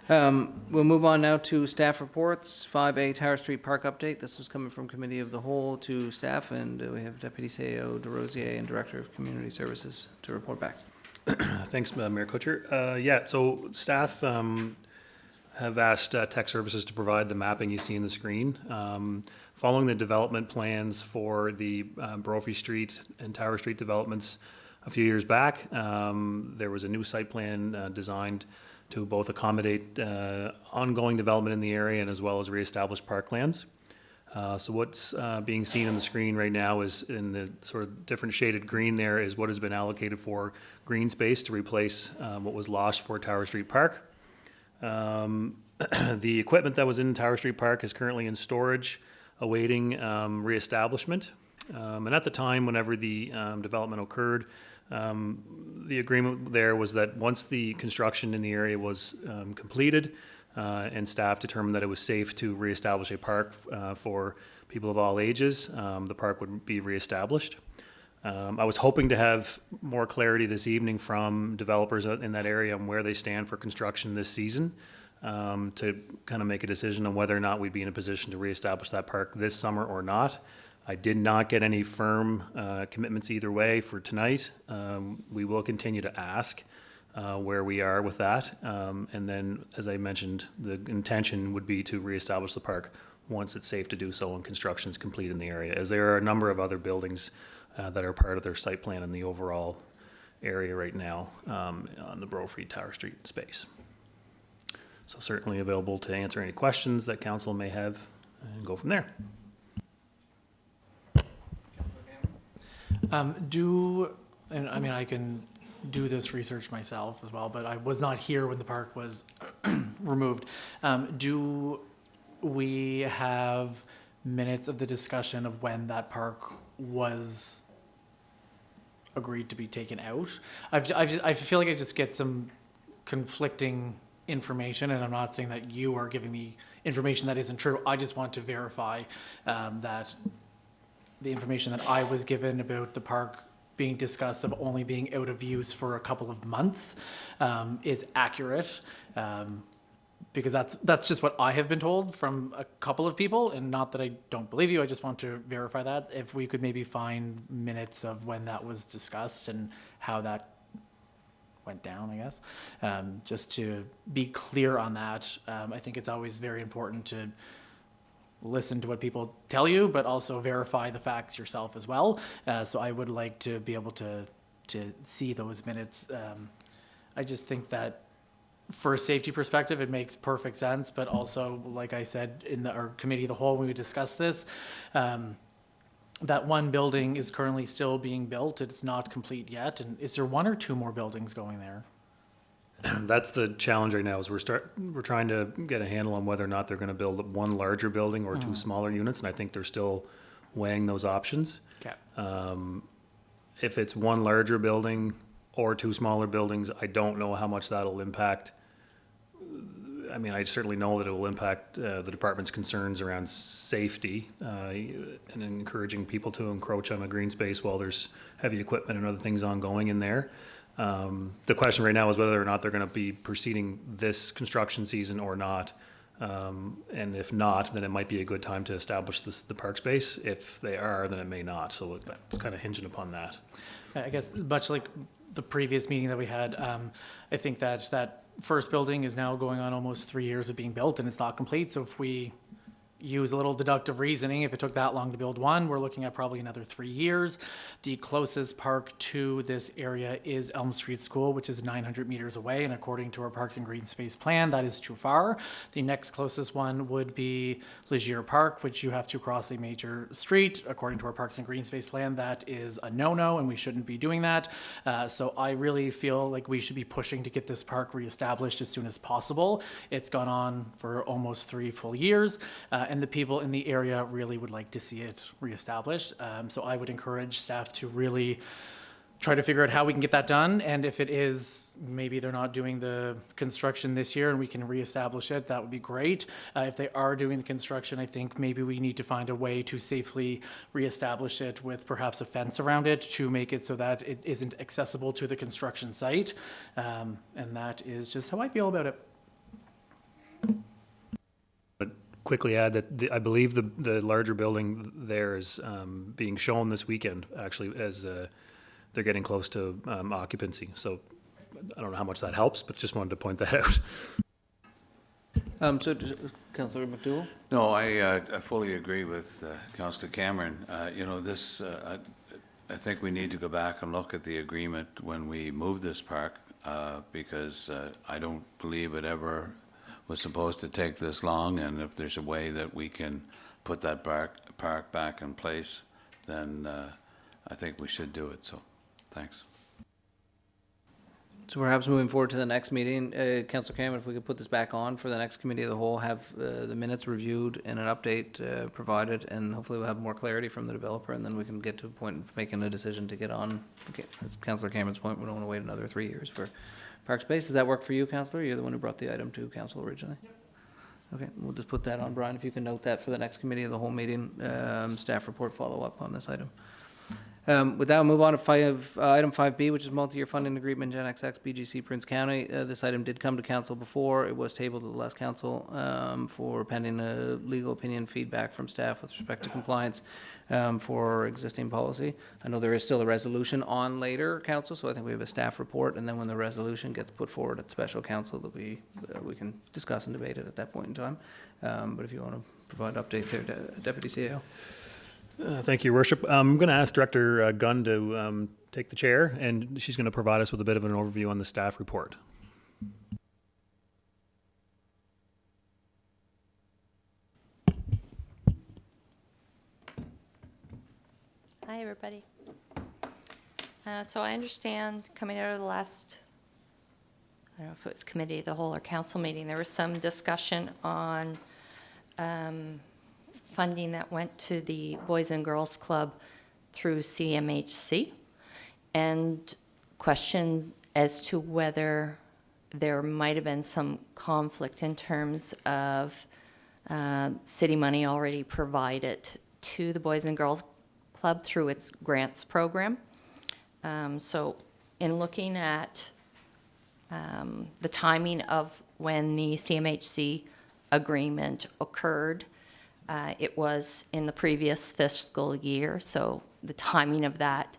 We'll move on now to staff reports. 5A Tower Street Park update. This was coming from Committee of the Whole to staff, and we have Deputy CEO DesRosiers and Director of Community Services to report back. Thanks, Mayor Kutcher. Yeah, so staff have asked Tech Services to provide the mapping you see in the screen. Following the development plans for the Brophy Street and Tower Street developments a few years back, there was a new site plan designed to both accommodate ongoing development in the area and as well as reestablish parklands. So what's being seen on the screen right now is in the sort of different shaded green there is what has been allocated for green space to replace what was lost for Tower Street Park. The equipment that was in Tower Street Park is currently in storage, awaiting reestablishment. And at the time, whenever the development occurred, the agreement there was that once the construction in the area was completed, and staff determined that it was safe to reestablish a park for people of all ages, the park would be reestablished. I was hoping to have more clarity this evening from developers in that area on where they stand for construction this season, to kind of make a decision on whether or not we'd be in a position to reestablish that park this summer or not. I did not get any firm commitments either way for tonight. We will continue to ask where we are with that. And then, as I mentioned, the intention would be to reestablish the park once it's safe to do so and construction is complete in the area, as there are a number of other buildings that are part of their site plan in the overall area right now on the Brophy Tower Street space. So certainly available to answer any questions that council may have and go from there. And I mean, I can do this research myself as well, but I was not here when the park was removed. Do we have minutes of the discussion of when that park was agreed to be taken out? I feel like I just get some conflicting information, and I'm not saying that you are giving me information that isn't true. I just want to verify that the information that I was given about the park being discussed of only being out of use for a couple of months is accurate, because that's just what I have been told from a couple of people, and not that I don't believe you, I just want to verify that. If we could maybe find minutes of when that was discussed and how that went down, I guess, just to be clear on that. I think it's always very important to listen to what people tell you, but also verify the facts yourself as well. So I would like to be able to see those minutes. I just think that for a safety perspective, it makes perfect sense, but also, like I said, in our committee of the whole, when we discussed this, that one building is currently still being built. It's not complete yet. And is there one or two more buildings going there? That's the challenge right now, is we're trying to get a handle on whether or not they're going to build one larger building or two smaller units, and I think they're still weighing those options. Okay. If it's one larger building or two smaller buildings, I don't know how much that'll impact. I mean, I certainly know that it will impact the department's concerns around safety and encouraging people to encroach on a green space while there's heavy equipment and other things ongoing in there. The question right now is whether or not they're going to be proceeding this construction season or not. And if not, then it might be a good time to establish the park space. If they are, then it may not. So it's kind of hinging upon that. I guess much like the previous meeting that we had, I think that first building is now going on almost 3 years of being built and it's not complete. So if we use a little deductive reasoning, if it took that long to build one, we're looking at probably another 3 years. The closest park to this area is Elm Street School, which is 900 meters away, and according to our Parks and Green Space plan, that is too far. The next closest one would be Legier Park, which you have to cross a major street. According to our Parks and Green Space plan, that is a no-no, and we shouldn't be doing that. So I really feel like we should be pushing to get this park reestablished as soon as possible. It's gone on for almost 3 full years. And the people in the area really would like to see it reestablished. So I would encourage staff to really try to figure out how we can get that done. And if it is, maybe they're not doing the construction this year and we can reestablish it, that would be great. If they are doing the construction, I think maybe we need to find a way to safely reestablish it with perhaps a fence around it to make it so that it isn't accessible to the construction site. And that is just how I feel about it. Quickly add that I believe the larger building there is being shown this weekend, actually, as they're getting close to occupancy. So I don't know how much that helps, but just wanted to point that out. Councillor MacDougall? No, I fully agree with Councillor Cameron. This, I think we need to go back and look at the agreement when we moved this park, because I don't believe it ever was supposed to take this long, and if there's a way that we can put that park back in place, then I think we should do it, so thanks. So perhaps moving forward to the next meeting, Councillor Cameron, if we could put this back on for the next committee of the whole, have the minutes reviewed and an update provided, and hopefully we'll have more clarity from the developer, and then we can get to a point of making a decision to get on. As Councillor Cameron's point, we don't want to wait another 3 years for park space. Does that work for you, Councillor? You're the one who brought the item to council originally. Yep. Okay, we'll just put that on. Brian, if you can note that for the next committee of the whole meeting, staff report follow-up on this item. With that, we'll move on to item 5B, which is multi-year funding agreement, Gen XX, BGC, Prince County. This item did come to council before. It was tabled to the last council for pending legal opinion feedback from staff with respect to compliance for existing policy. I know there is still a resolution on later, council, so I think we have a staff report, and then when the resolution gets put forward at special council, that we can discuss and debate it at that point in time. But if you want to provide an update there, Deputy CAO. Thank you, Worship. I'm going to ask Director Gunn to take the chair, and she's going to provide us with a bit of an overview on the staff report. Hi, everybody. So I understand coming out of the last, I don't know if it was committee of the whole or council meeting, there was some discussion on funding that went to the Boys and Girls Club through CMHC, and questions as to whether there might have been some conflict in terms of city money already provided to the Boys and Girls Club through its grants program. So in looking at the timing of when the CMHC agreement occurred, it was in the previous fiscal year, so the timing of that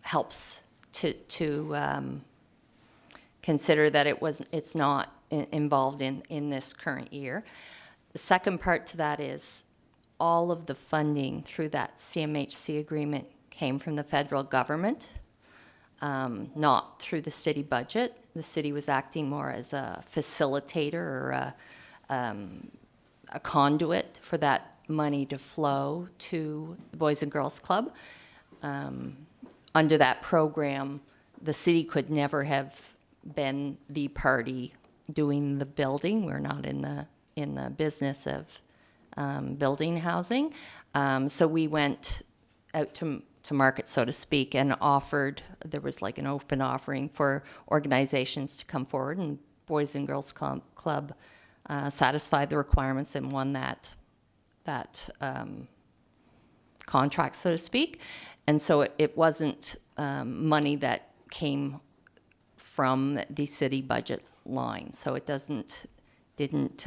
helps to consider that it's not involved in this current year. The second part to that is all of the funding through that CMHC agreement came from the federal government, not through the city budget. The city was acting more as a facilitator or a conduit for that money to flow to the Boys and Girls Club. Under that program, the city could never have been the party doing the building. We're not in the business of building housing. So we went out to market, so to speak, and offered, there was like an open offering for organizations to come forward, and Boys and Girls Club satisfied the requirements and won that contract, so to speak. And so it wasn't money that came from the city budget line. So it didn't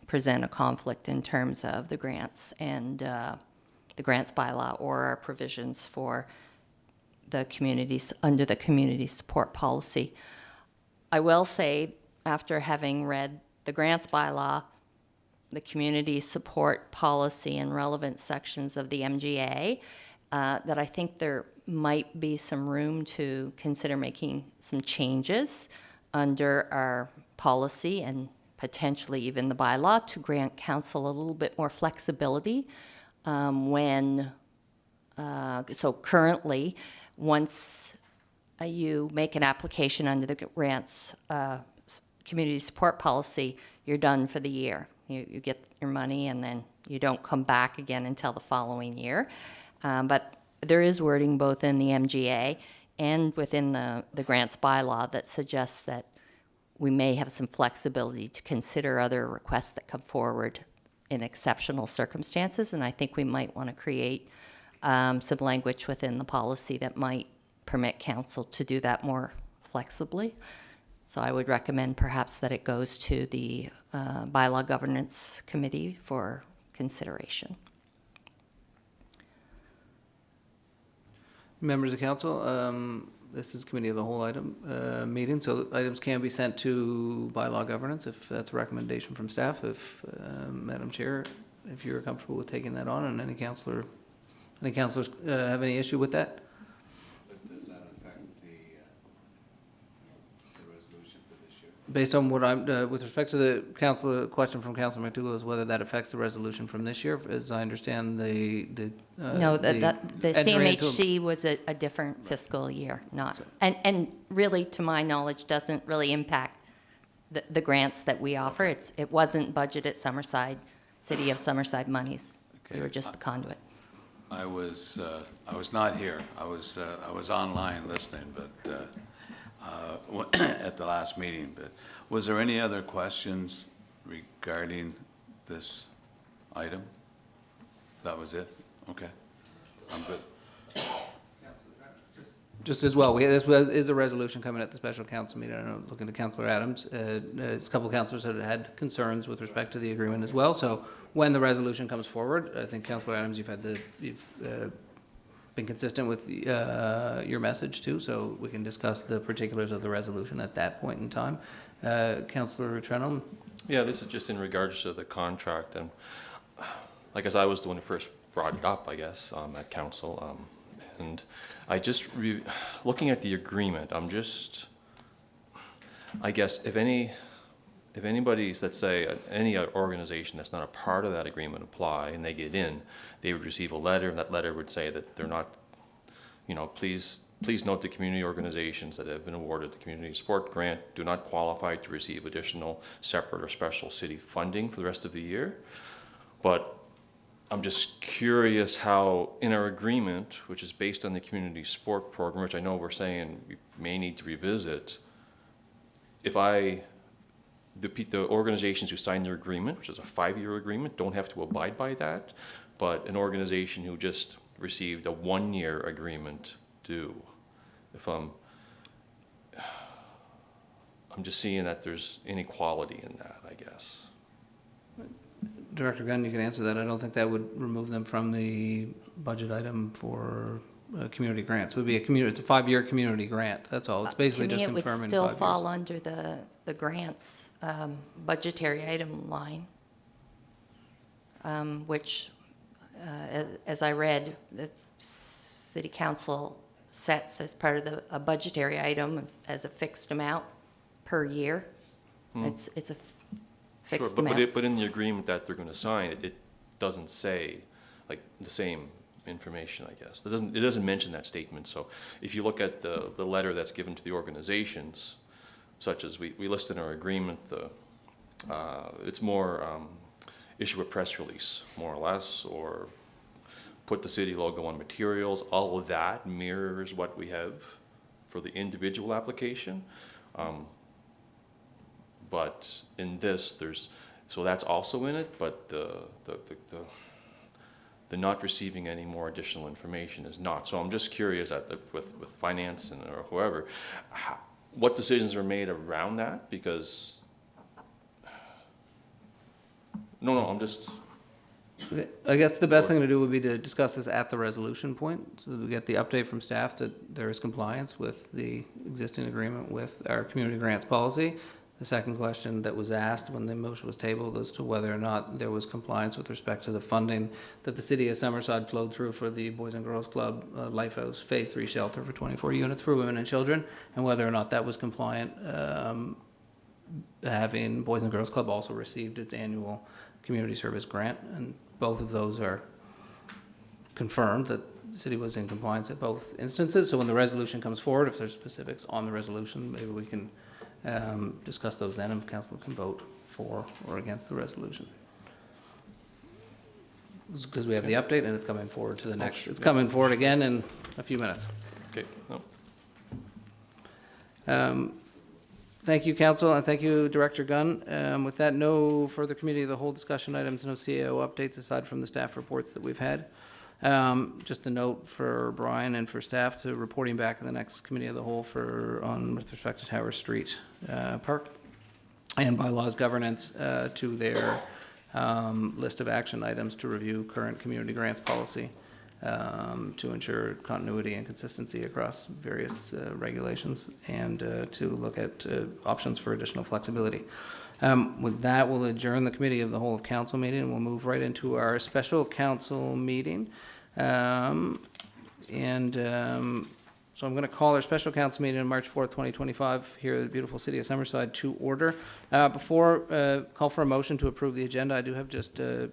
present a conflict in terms of the grants and the grants bylaw or our provisions for the communities under the community support policy. I will say, after having read the grants bylaw, the community support policy and relevant sections of the MGA, that I think there might be some room to consider making some changes under our policy and potentially even the bylaw to grant council a little bit more flexibility so currently, once you make an application under the grants community support policy, you're done for the year. You get your money and then you don't come back again until the following year. But there is wording both in the MGA and within the grants bylaw that suggests that we may have some flexibility to consider other requests that come forward in exceptional circumstances, and I think we might want to create some language within the policy that might permit council to do that more flexibly. So I would recommend perhaps that it goes to the Bylaw Governance Committee for consideration. Members of council, this is committee of the whole item meeting, so items can be sent to bylaw governance if that's a recommendation from staff. If Madam Chair, if you're comfortable with taking that on, and any councillors have any issue with that? But does that affect the resolution for this year? Based on what I'm, with respect to the question from Councillor MacDougall is whether that affects the resolution from this year. As I understand, No, the entering into CMHC was a different fiscal year, not, and really, to my knowledge, doesn't really impact the grants that we offer. It wasn't budgeted Summerside, City of Summerside monies. We Okay. were just the conduit. I was not here. I was online listening, but at the last meeting. But was there any other questions regarding this item? That was it? Okay, I'm good. Just as well, this is a resolution coming at the special council meeting. I know, looking to Councillor Adams, there's a couple of councillors that had concerns with respect to the agreement as well. So when the resolution comes forward, I think Councillor Adams, you've been consistent with your message too, so we can discuss the particulars of the resolution at that point in time. Councillor Trenholm? Yeah, this is just in regards to the contract, and I guess I was the one who first brought it up, I guess, at council. And I just, looking at the agreement, I'm just, I guess, if any if anybody's, let's say, any organization that's not a part of that agreement apply and they get in, they would receive a letter, and that letter would say that they're not, please note the community organizations that have been awarded the community support grant do not qualify to receive additional separate or special city funding for the rest of the year. But I'm just curious how, in our agreement, which is based on the community support program, which I know we're saying we may need to revisit, if the organizations who signed their agreement, which is a 5-year agreement, don't have to abide by that, but an organization who just received a 1-year agreement do. If I'm just seeing that there's inequality in that, I guess. Director Gunn, you can answer that. I don't think that would remove them from the budget item for community grants. It would be it's a 5-year community grant, that's all. It's basically just confirming 5 years. To me, it would still fall under the grants budgetary item line, which, as I read, the City Council sets as part of a budgetary item as a fixed amount per year. It's a fixed Sure, amount. but in the agreement that they're going to sign, it doesn't say like the same information, I guess. It doesn't mention that statement. So if you look at the letter that's given to the organizations, such as we list in our agreement, it's more issue a press release, more or less, or put the city logo on materials. All of that mirrors what we have for the individual application. But in this, so that's also in it, but the not receiving any more additional information is not. So I'm just curious with finance or whoever, what decisions are made around that? Because, no, I'm just. Okay. I guess the best thing to do would be to discuss this at the resolution point, so that we get the update from staff that there is compliance with the existing agreement with our community grants policy. The second question that was asked when the motion was tabled as to whether or not there was compliance with respect to the funding that the city of Summerside flowed through for the Boys and Girls Club Lifehouse Phase 3 shelter for 24 units for women and children, and whether or not that was compliant, having Boys and Girls Club also received its annual community service grant, and both of those are confirmed that the city was in compliance at both instances. So when the resolution comes forward, if there's specifics on the resolution, maybe we can discuss those then, and council can vote for or against the resolution. Because we have the update and it's coming forward to the next, it's coming forward again in a few minutes. Okay, no. Thank you, council, and thank you, Director Gunn. With that, no further committee of the whole discussion items, no CAO updates aside from the staff reports that we've had. Just a note for Brian and for staff to reporting back in the next committee of the whole with respect to Tower Street Park and bylaws governance to their list of action items to review current community grants policy to ensure continuity and consistency across various regulations, and to look at options for additional flexibility. With that, we'll adjourn the committee of the whole of council meeting, and we'll move right into our special council meeting. So I'm going to call our special council meeting on March 4th, 2025 here at the beautiful city of Summerside to order. Before call for a motion to approve the agenda, I do have just a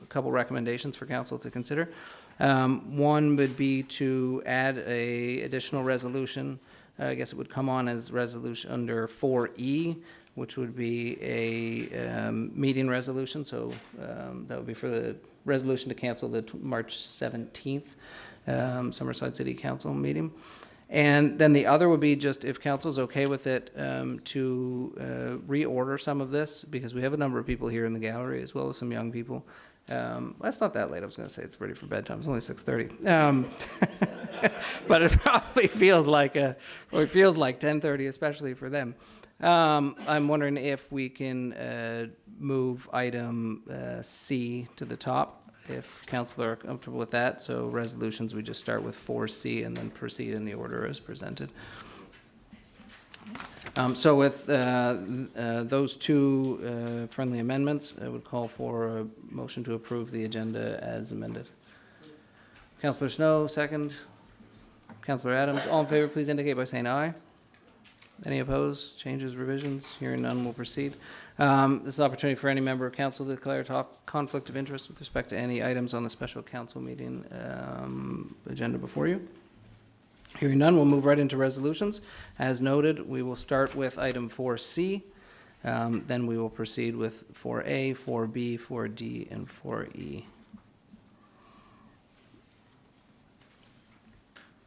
couple recommendations for council to consider. One would be to add a additional resolution. I guess it would come on as resolution under 4E, which would be a meeting resolution. So that would be for the resolution to cancel the March 17th Summerside City Council meeting. And then the other would be just, if council's okay with it, to reorder some of this, because we have a number of people here in the gallery as well as some young people. Well, it's not that late. I was going to say it's ready for bedtime. It's only 6:30. But it probably feels like 10:30, especially for them. I'm wondering if we can move item C to the top, if councilor are comfortable with that. So resolutions, we just start with 4C and then proceed in the order as presented. So with those two friendly amendments, I would call for a motion to approve the agenda as amended. Councillor Snow, second. Councillor Adams, all in favor, please indicate by saying aye. Any opposed? Changes, revisions? Hearing none, we'll proceed. This is an opportunity for any member of council to declare a conflict of interest with respect to any items on the special council meeting agenda before you. Hearing none, we'll move right into resolutions. As noted, we will start with item 4C. Then we will proceed with 4A, 4B, 4D, and 4E.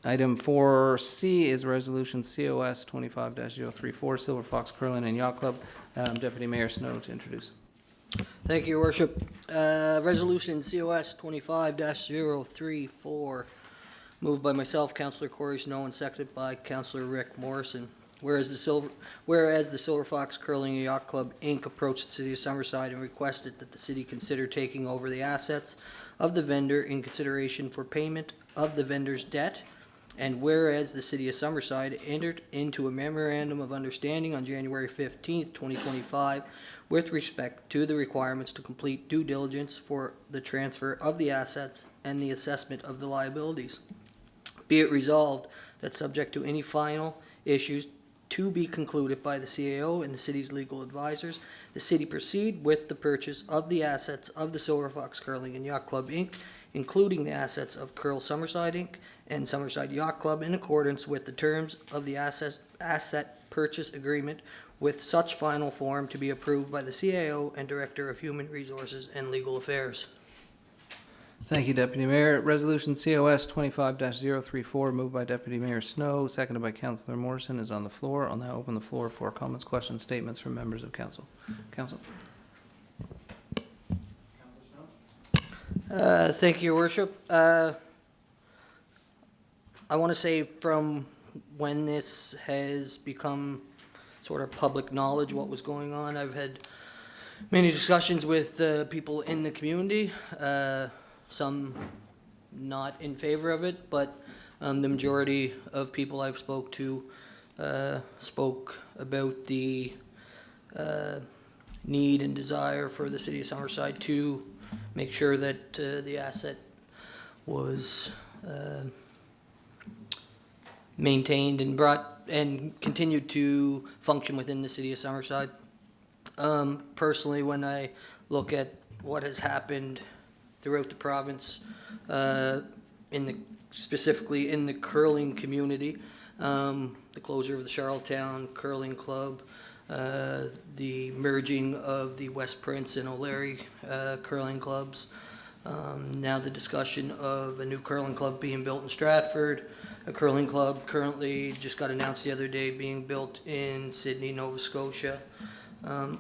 Item 4C is Resolution COS 25-034, Silver Fox Curling and Yacht Club. Deputy Mayor Snow to introduce. Thank you, Your Worship. Resolution COS 25-034, moved by myself, Councillor Corey Snow, and seconded by Councillor Rick Morrison. Whereas the Silver Fox Curling and Yacht Club, Inc. approached the City of Summerside and requested that the city consider taking over the assets of the vendor in consideration for payment of the vendor's debt. And whereas the City of Summerside entered into a memorandum of understanding on January 15th, 2025, with respect to the requirements to complete due diligence for the transfer of the assets and the assessment of the liabilities. Be it resolved that subject to any final issues to be concluded by the CAO and the city's legal advisors, the city proceed with the purchase of the assets of the Silver Fox Curling and Yacht Club, Inc., including the assets of Curl Summerside, Inc. and Summerside Yacht Club in accordance with the terms of the asset purchase agreement, with such final form to be approved by the CAO and Director of Human Resources and Legal Affairs. Thank you, Deputy Mayor. Resolution COS 25-034, moved by Deputy Mayor Snow, seconded by Councillor Morrison, is on the floor. I'll now open the floor for comments, questions, statements from members of council. Council. Thank you, Your Worship. I want to say from when this has become sort of public knowledge what was going on, I've had many discussions with people in the community, some not in favor of it, but the majority of people I've spoke to spoke about the need and desire for the City of Summerside to make sure that the asset was maintained and brought and continued to function within the City of Summerside. Personally, when I look at what has happened throughout the province, specifically in the curling community, the closure of the Charlottetown Curling Club, the merging of the West Prince and O'Leary curling clubs, now the discussion of a new curling club being built in Stratford, a curling club currently just got announced the other day being built in Sydney, Nova Scotia.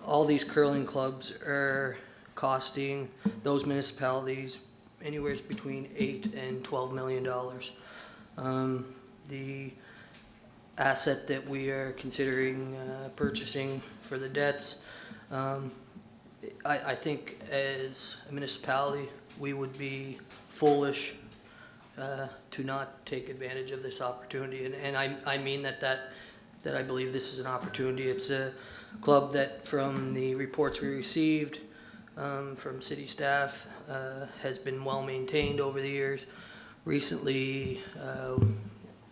All these curling clubs are costing those municipalities anywhere between $8 and $12 million. The asset that we are considering purchasing for the debts, I think as a municipality we would be foolish to not take advantage of this opportunity, and I mean that I believe this is an opportunity. It's a club that, from the reports we received from city staff, has been well maintained over the years. Recently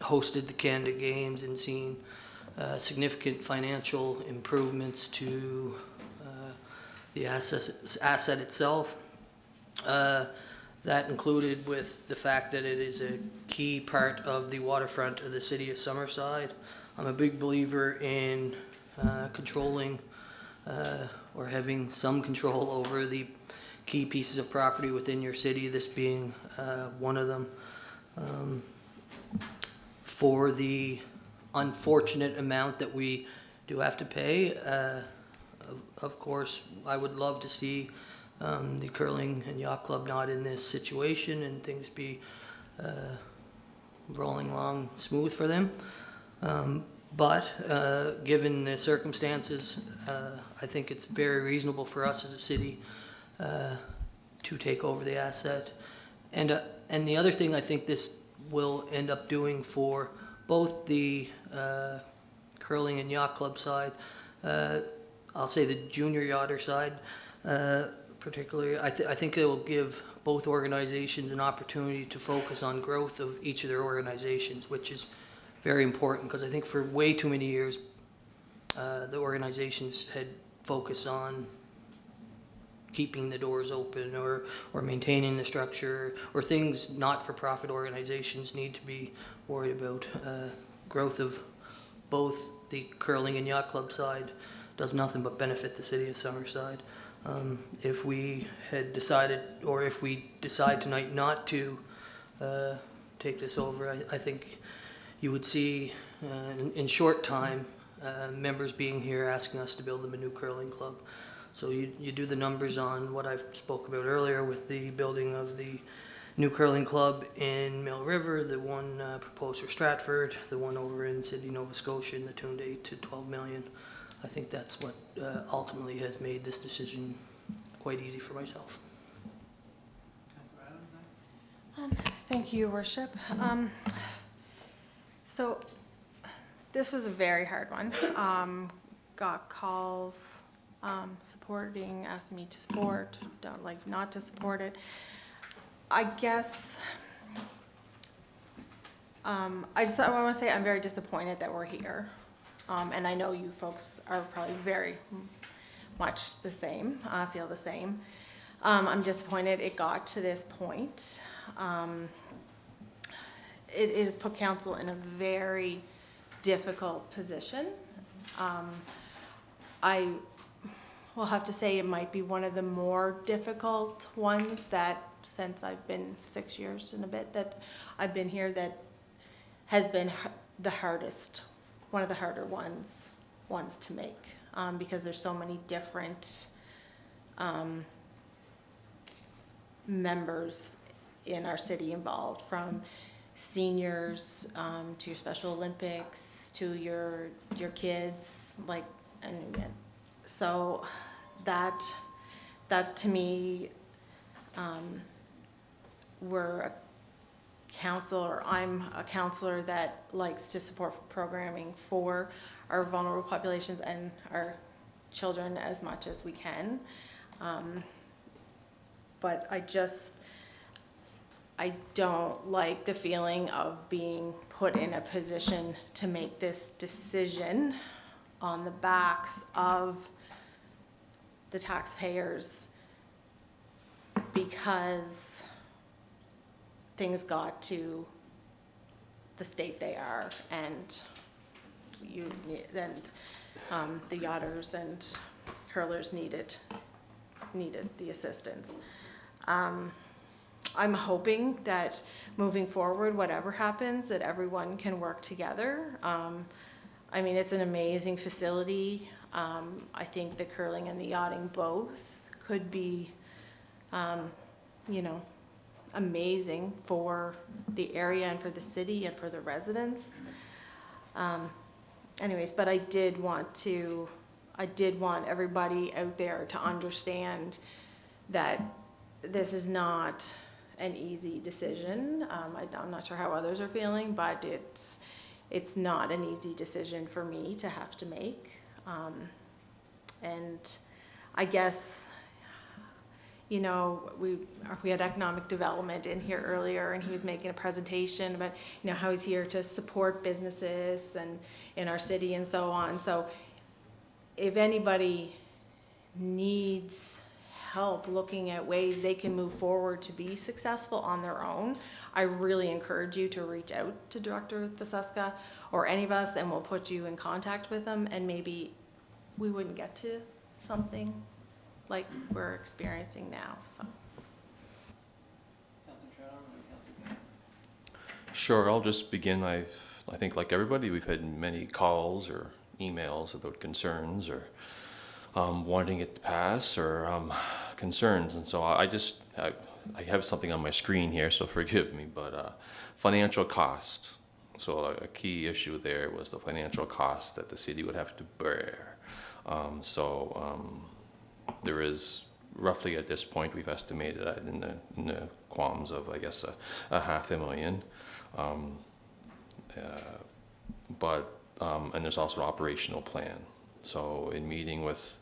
hosted the Canada Games and seen significant financial improvements to the asset itself. That included with the fact that it is a key part of the waterfront of the City of Summerside. I'm a big believer in controlling or having some control over the key pieces of property within your city, this being one of them. For the unfortunate amount that we do have to pay, of course, I would love to see the Curling and Yacht Club not in this situation and things be rolling along smooth for them. But given the circumstances, I think it's very reasonable for us as a city to take over the asset. And the other thing I think this will end up doing for both the Curling and Yacht Club side, I'll say the junior yachter side, particularly, I think it will give both organizations an opportunity to focus on growth of each of their organizations, which is very important, because I think for way too many years, the organizations had focused on keeping the doors open or maintaining the structure, or things not-for-profit organizations need to be worried about. Growth of both the curling and yacht club side does nothing but benefit the city of Summerside. If we had decided, or if we decide tonight not to take this over, I think you would see in short time members being here asking us to build them a new curling club. So you do the numbers on what I've spoke about earlier with the building of the new curling club in Mill River, the one proposed for Stratford, the one over in Sydney, Nova Scotia, and the tuned 8 to 12 million. I think that's what ultimately has made this decision quite easy for myself. Thank you, Your Worship. So this was a very hard one. Got calls supporting, asked me to support, don't like not to support it. I guess I want to say I'm very disappointed that we're here. And I know you folks are probably very much the same, feel the same. I'm disappointed it got to this point. It has put council in a very difficult position. I will have to say it might be one of the more difficult ones that, since I've been 6 years and a bit that I've been here, that has been the hardest, one of the harder ones to make, because there's so many different members in our city involved, from seniors to your Special Olympics to your kids, like, and so that to me, we're a council, or I'm a councillor that likes to support programming for our vulnerable populations and our children as much as we can. But I don't like the feeling of being put in a position to make this decision on the backs of the taxpayers, because things got to the state they are, and the yachters and curlers needed the assistance. I'm hoping that moving forward, whatever happens, that everyone can work together. I mean, it's an amazing facility. I think the curling and the yachting both could be, amazing for the area and for the city and for the residents. Anyways, but I did want everybody out there to understand that this is not an easy decision. I'm not sure how others are feeling, but it's not an easy decision for me to have to make. And I guess, we had economic development in here earlier, and he was making a presentation about, how he's here to support businesses and in our city and so on. So if anybody needs help looking at ways they can move forward to be successful on their own, I really encourage you to reach out to Director Thasuska or any of us, and we'll put you in contact with them, and maybe we wouldn't get to something like we're experiencing now. So. Sure, I'll just begin. I think like everybody, we've had many calls or emails about concerns or wanting it to pass or concerns. And so I have something on my screen here, so forgive me, but financial cost. So a key issue there was the financial cost that the city would have to bear. There is roughly at this point, we've estimated in the qualms of, I guess, a $500,000. And there's also an operational plan. So in meeting with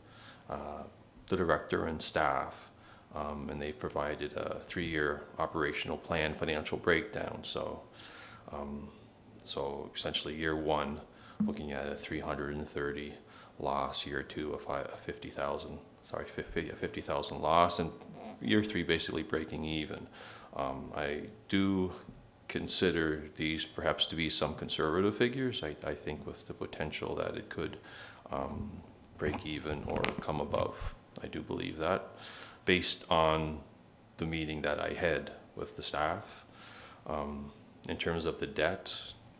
the director and staff, and they've provided a 3-year operational plan financial breakdown. So essentially year 1, looking at a 330, loss, year 2 a 50,000, sorry, 50,000 loss, and year 3 basically breaking even. I do consider these perhaps to be some conservative figures. I think with the potential that it could break even or come above. I do believe that, based on the meeting that I had with the staff. In terms of the debt,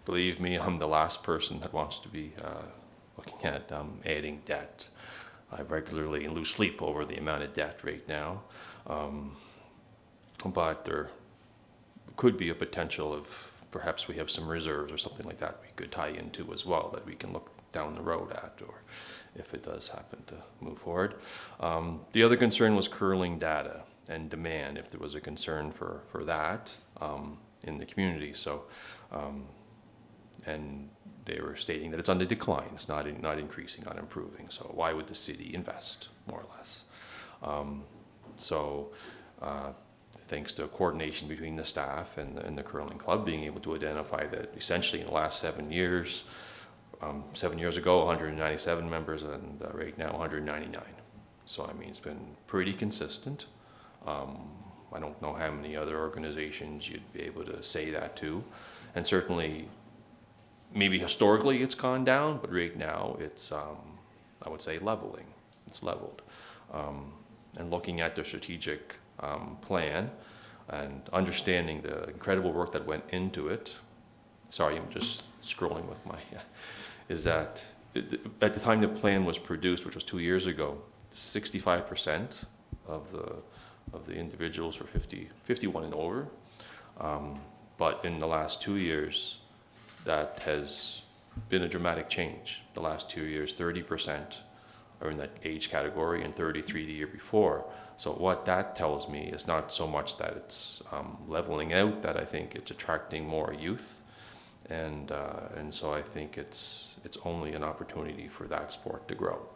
believe me, I'm the last person that wants to be looking at adding debt. I regularly lose sleep over the amount of debt right now. But there could be a potential of perhaps we have some reserves or something like that we could tie into as well that we can look down the road at, or if it does happen to move forward. The other concern was curling data and demand, if there was a concern for that in the community. So, and they were stating that it's on the decline, it's not increasing, not improving. So why would the city invest, more or less? Thanks to coordination between the staff and the curling club, being able to identify that essentially in the last 7 years, 7 years ago, 197 members, and right now 199. So I mean, it's been pretty consistent. I don't know how many other organizations you'd be able to say that to. And certainly, maybe historically it's gone down, but right now it's, I would say, leveling. It's leveled. And looking at the strategic plan and understanding the incredible work that went into it. Sorry, I'm just scrolling with my, is that at the time the plan was produced, which was 2 years ago, 65% of the individuals were 51 and over. But in the last 2 years, that has been a dramatic change. The last 2 years, 30% are in that age category and 33 the year before. So what that tells me is not so much that it's leveling out, that I think it's attracting more youth. And so I think it's only an opportunity for that sport to grow.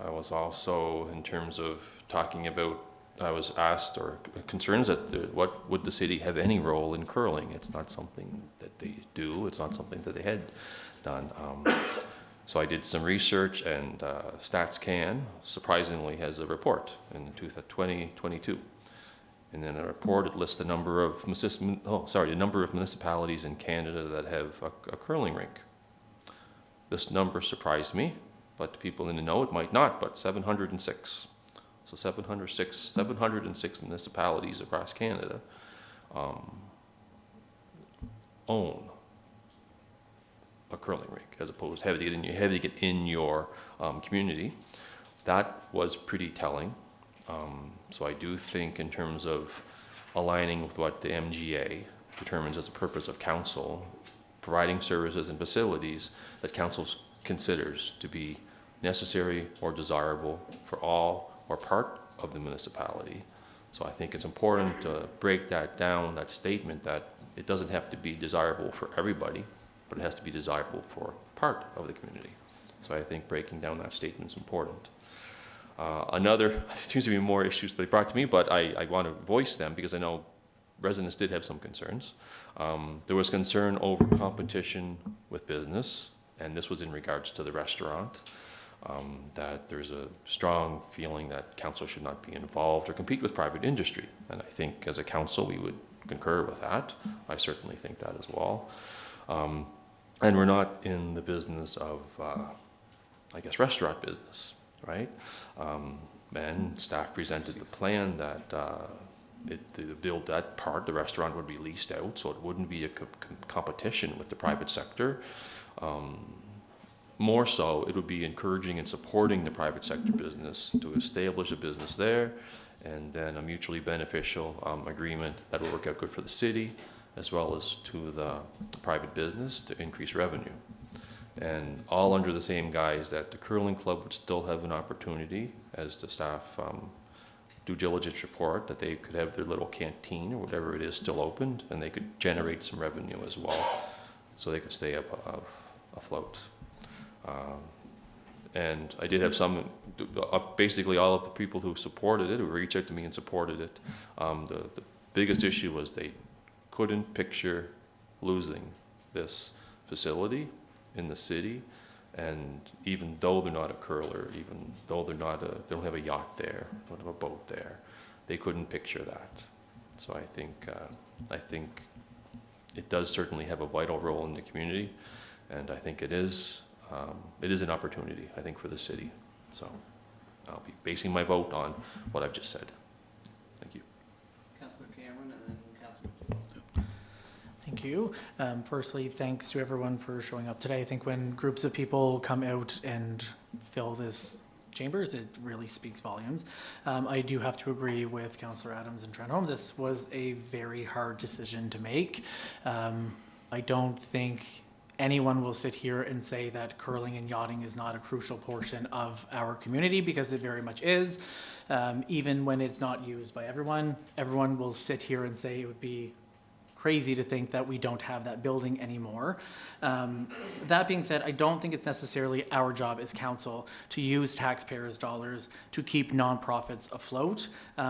I was also, in terms of talking about, I was asked, or concerns that what would the city have any role in curling? It's not something that they do. It's not something that they had done. So I did some research, and StatsCan surprisingly has a report in 2022. And in a report, it lists the number of municipalities in Canada that have a curling rink. This number surprised me, but people in the know, it might not, but 706. So 706 municipalities across Canada own a curling rink, as opposed to having to get in your community. That was pretty telling. So I do think, in terms of aligning with what the MGA determines as a purpose of council, providing services and facilities that council considers to be necessary or desirable for all or part of the municipality. So I think it's important to break that down, that statement, that it doesn't have to be desirable for everybody, but it has to be desirable for part of the community. So I think breaking down that statement is important. There seems to be more issues that they brought to me, but I want to voice them because I know residents did have some concerns. There was concern over competition with business, and this was in regards to the restaurant, that there's a strong feeling that council should not be involved or compete with private industry. And I think as a council, we would concur with that. I certainly think that as well. And we're not in the business of, I guess, restaurant business, right? And staff presented the plan that to build that part, the restaurant would be leased out, so it wouldn't be a competition with the private sector. More so, it would be encouraging and supporting the private sector business to establish a business there, and then a mutually beneficial agreement that will work out good for the city, as well as to the private business to increase revenue. And all under the same guise that the curling club would still have an opportunity, as the staff due diligence report, that they could have their little canteen or whatever it is still opened, and they could generate some revenue as well, so they could stay afloat. And I did have some, basically all of the people who supported it, who reached out to me and supported it, the biggest issue was they couldn't picture losing this facility in the city. And even though they're not a curler, even though they don't have a yacht there, don't have a boat there, they couldn't picture that. So I think it does certainly have a vital role in the community, and I think it is an opportunity, I think, for the city. So I'll be basing my vote on what I've just said. Thank you. Councillor Cameron and then Councillor. Thank you. Firstly, thanks to everyone for showing up today. I think when groups of people come out and fill this chambers, it really speaks volumes. I do have to agree with Councillor Adams and Trenholm. This was a very hard decision to make. I don't think anyone will sit here and say that curling and yachting is not a crucial portion of our community, because it very much is. Even when it's not used by everyone, everyone will sit here and say it would be crazy to think that we don't have that building anymore. That being said, I don't think it's necessarily our job as council to use taxpayers' dollars to keep nonprofits afloat.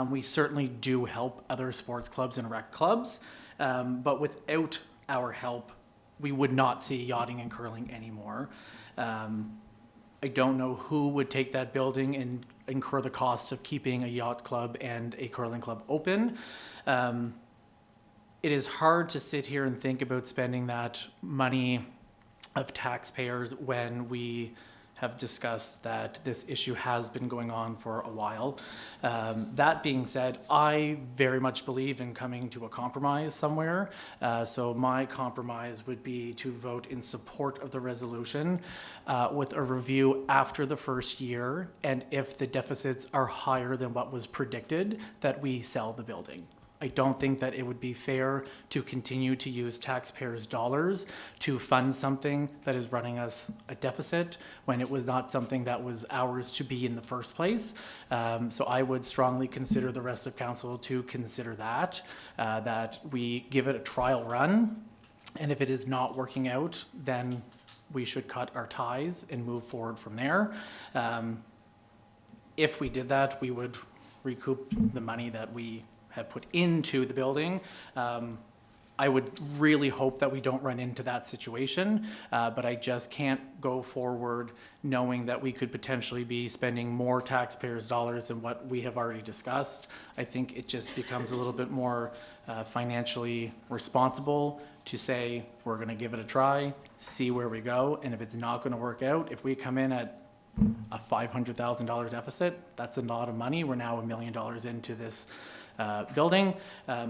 We certainly do help other sports clubs and rec clubs, but without our help, we would not see yachting and curling anymore. I don't know who would take that building and incur the cost of keeping a yacht club and a curling club open. It is hard to sit here and think about spending that money of taxpayers when we have discussed that this issue has been going on for a while. That being said, I very much believe in coming to a compromise somewhere. So my compromise would be to vote in support of the resolution with a review after the first year, and if the deficits are higher than what was predicted, that we sell the building. I don't think that it would be fair to continue to use taxpayers' dollars to fund something that is running us a deficit when it was not something that was ours to be in the first place. So I would strongly consider the rest of council to consider that we give it a trial run. And if it is not working out, then we should cut our ties and move forward from there. If we did that, we would recoup the money that we have put into the building. I would really hope that we don't run into that situation, but I just can't go forward knowing that we could potentially be spending more taxpayers' dollars than what we have already discussed. I think it just becomes a little bit more financially responsible to say, we're gonna give it a try, see where we go, and if it's not gonna work out, if we come in at a $500,000 deficit, that's a lot of money. We're now $1 million into this building.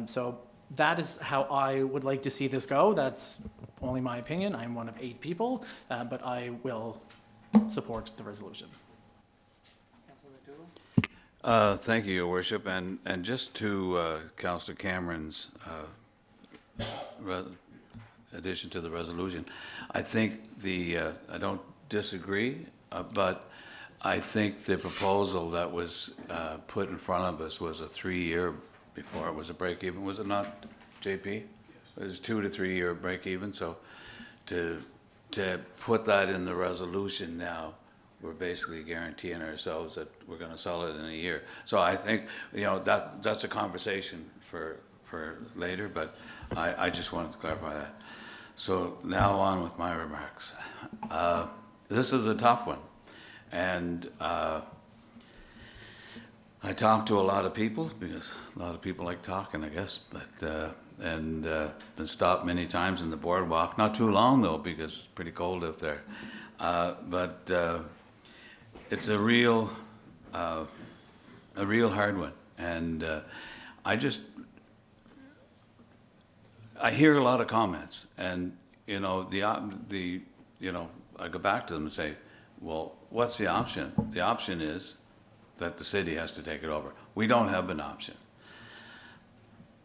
So that is how I would like to see this go. That's only my opinion. I'm one of 8 people, but I will support the resolution. Thank you, Your Worship. And just to Councillor Cameron's addition to the resolution, I think I don't disagree, but I think the proposal that was put in front of us was a 3-year before it was a break even, was it not, JP? Yes. It was 2 to 3 year break even. So to put that in the resolution now, we're basically guaranteeing ourselves that we're going to sell it in a year. So I think, you know, that's a conversation for later, but I just wanted to clarify that. So now on with my remarks. This is a tough one. And I talk to a lot of people, because a lot of people like talking, I guess, but been stopped many times in the boardwalk. Not too long though, because it's pretty cold out there. But it's a real hard one, and I hear a lot of comments, and you know I go back to them and say, well, what's the option? The option is that the city has to take it over. We don't have an option.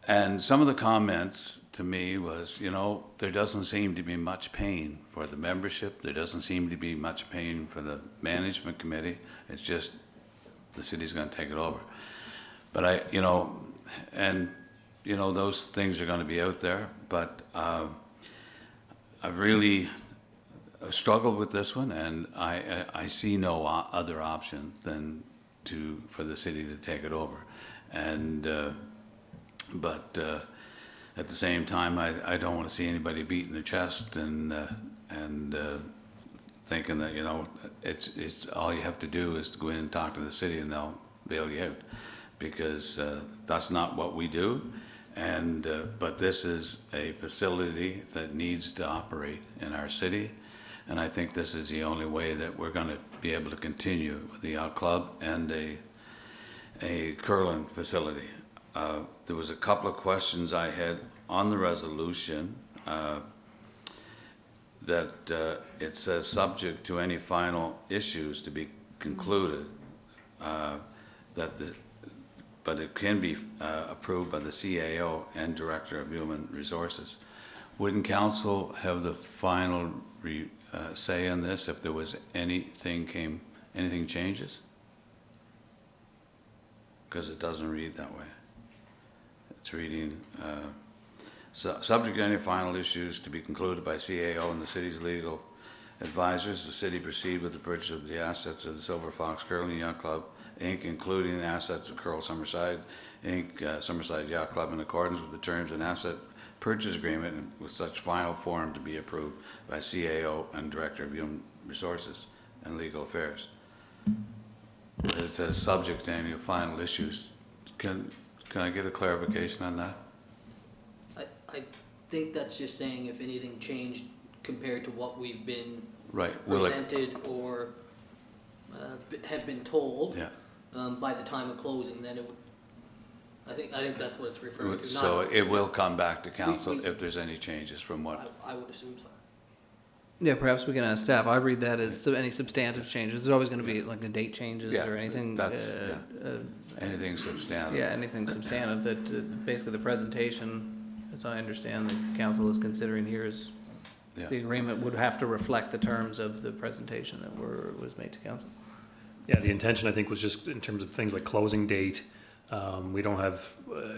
And some of the comments to me was, you know, there doesn't seem to be much pain for the membership. There doesn't seem to be much pain for the management committee. It's just the city's going to take it over. But those things are going to be out there. But I really struggled with this one, and I see no other option than for the city to take it over. And but at the same time, I don't want to see anybody beating their chest and thinking that, you know, it's all you have to do is to go in and talk to the city and they'll bail you out, because that's not what we do. And but this is a facility that needs to operate in our city, and I think this is the only way that we're going to be able to continue with the yacht club and a curling facility. There was a couple of questions I had on the resolution. That it says subject to any final issues to be concluded, but it can be approved by the CAO and Director of Human Resources. Wouldn't council have the final say on this if there was anything changes? Because it doesn't read that way. It's reading, subject to any final issues to be concluded by CAO and the city's legal advisors, the city proceed with the purchase of the assets of the Silver Fox Curling Yacht Club, Inc., including the assets of Curl Summerside, Inc., Summerside Yacht Club, in accordance with the terms and asset purchase agreement, and with such final form to be approved by CAO and Director of Human Resources and Legal Affairs. It says subject to any final issues. Can I get a clarification on that? I think that's just saying if anything changed compared to what we've been Right. presented or have been told Yeah. by the time of closing, then it would, I think that's what it's referring to. So not- it will come back to council we- if there's any changes from what? I would assume so. Yeah, perhaps we can ask staff. I read that as any substantive changes. There's always going to be like the date changes Yeah, or anything. that's- Anything substantive? Yeah, anything substantive that basically the presentation, as I understand, the council is considering here is Yeah. the agreement would have to reflect the terms of the presentation that was made to council. Yeah, the intention, I think, was just in terms of things like closing date. We don't have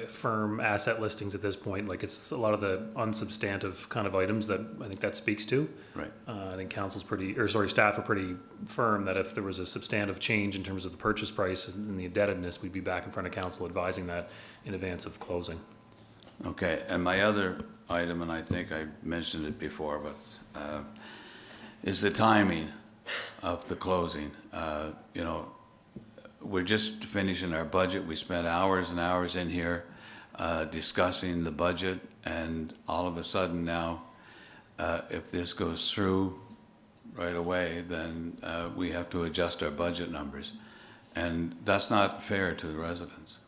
firm asset listings at this point. Like, it's a lot of the unsubstantive kind of items that I think that speaks to. Right. I think staff are pretty firm that if there was a substantive change in terms of the purchase price and the indebtedness, we'd be back in front of council advising that in advance of closing. Okay, and my other item, and I think I mentioned it before, but is the timing of the closing. You know, we're just finishing our budget. We spent hours and hours in here discussing the budget, and all of a sudden now, if this goes through right away, then we have to adjust our budget numbers. And that's not fair to the residents.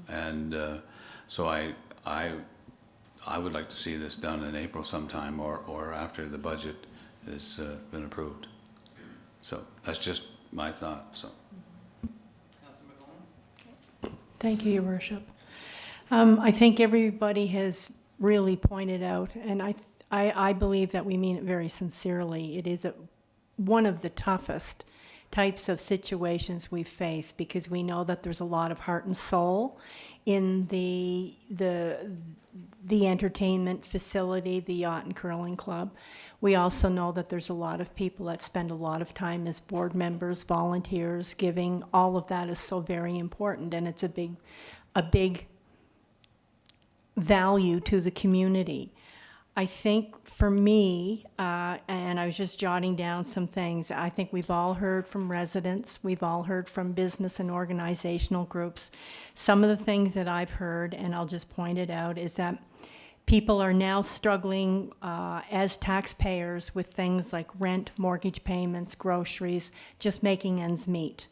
And so I would like to see this done in April sometime, or after the budget has been approved. So that's just my thought, so. Thank you, Your Worship. I think everybody has really pointed out, and I believe that we mean it very sincerely. It is one of the toughest types of situations we face, because we know that there's a lot of heart and soul in the entertainment facility, the Yacht and Curling Club. We also know that there's a lot of people that spend a lot of time as board members, volunteers, giving. All of that is so very important, and it's a big value to the community. I think for me, and I was just jotting down some things, I think we've all heard from residents, we've all heard from business and organizational groups. Some of the things that I've heard, and I'll just point it out, is that people are now struggling as taxpayers with things like rent, mortgage payments, groceries, just making ends meet.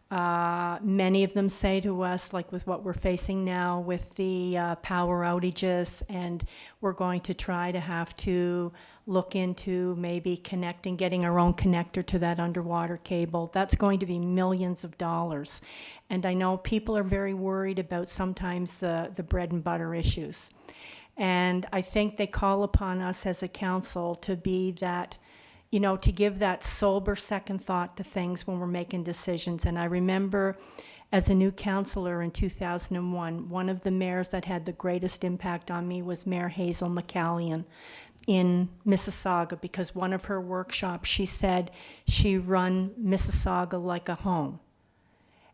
Many of them say to us, like with what we're facing now with the power outages, and we're going to try to have to look into maybe getting our own connector to that underwater cable. That's going to be millions of dollars. And I know people are very worried about sometimes the bread and butter issues. And I think they call upon us as a council to be that, you know, to give that sober second thought to things when we're making decisions. And I remember as a new councillor in 2001, one of the mayors that had the greatest impact on me was Mayor Hazel McCallion in Mississauga, because one of her workshops, she said she run Mississauga like a home.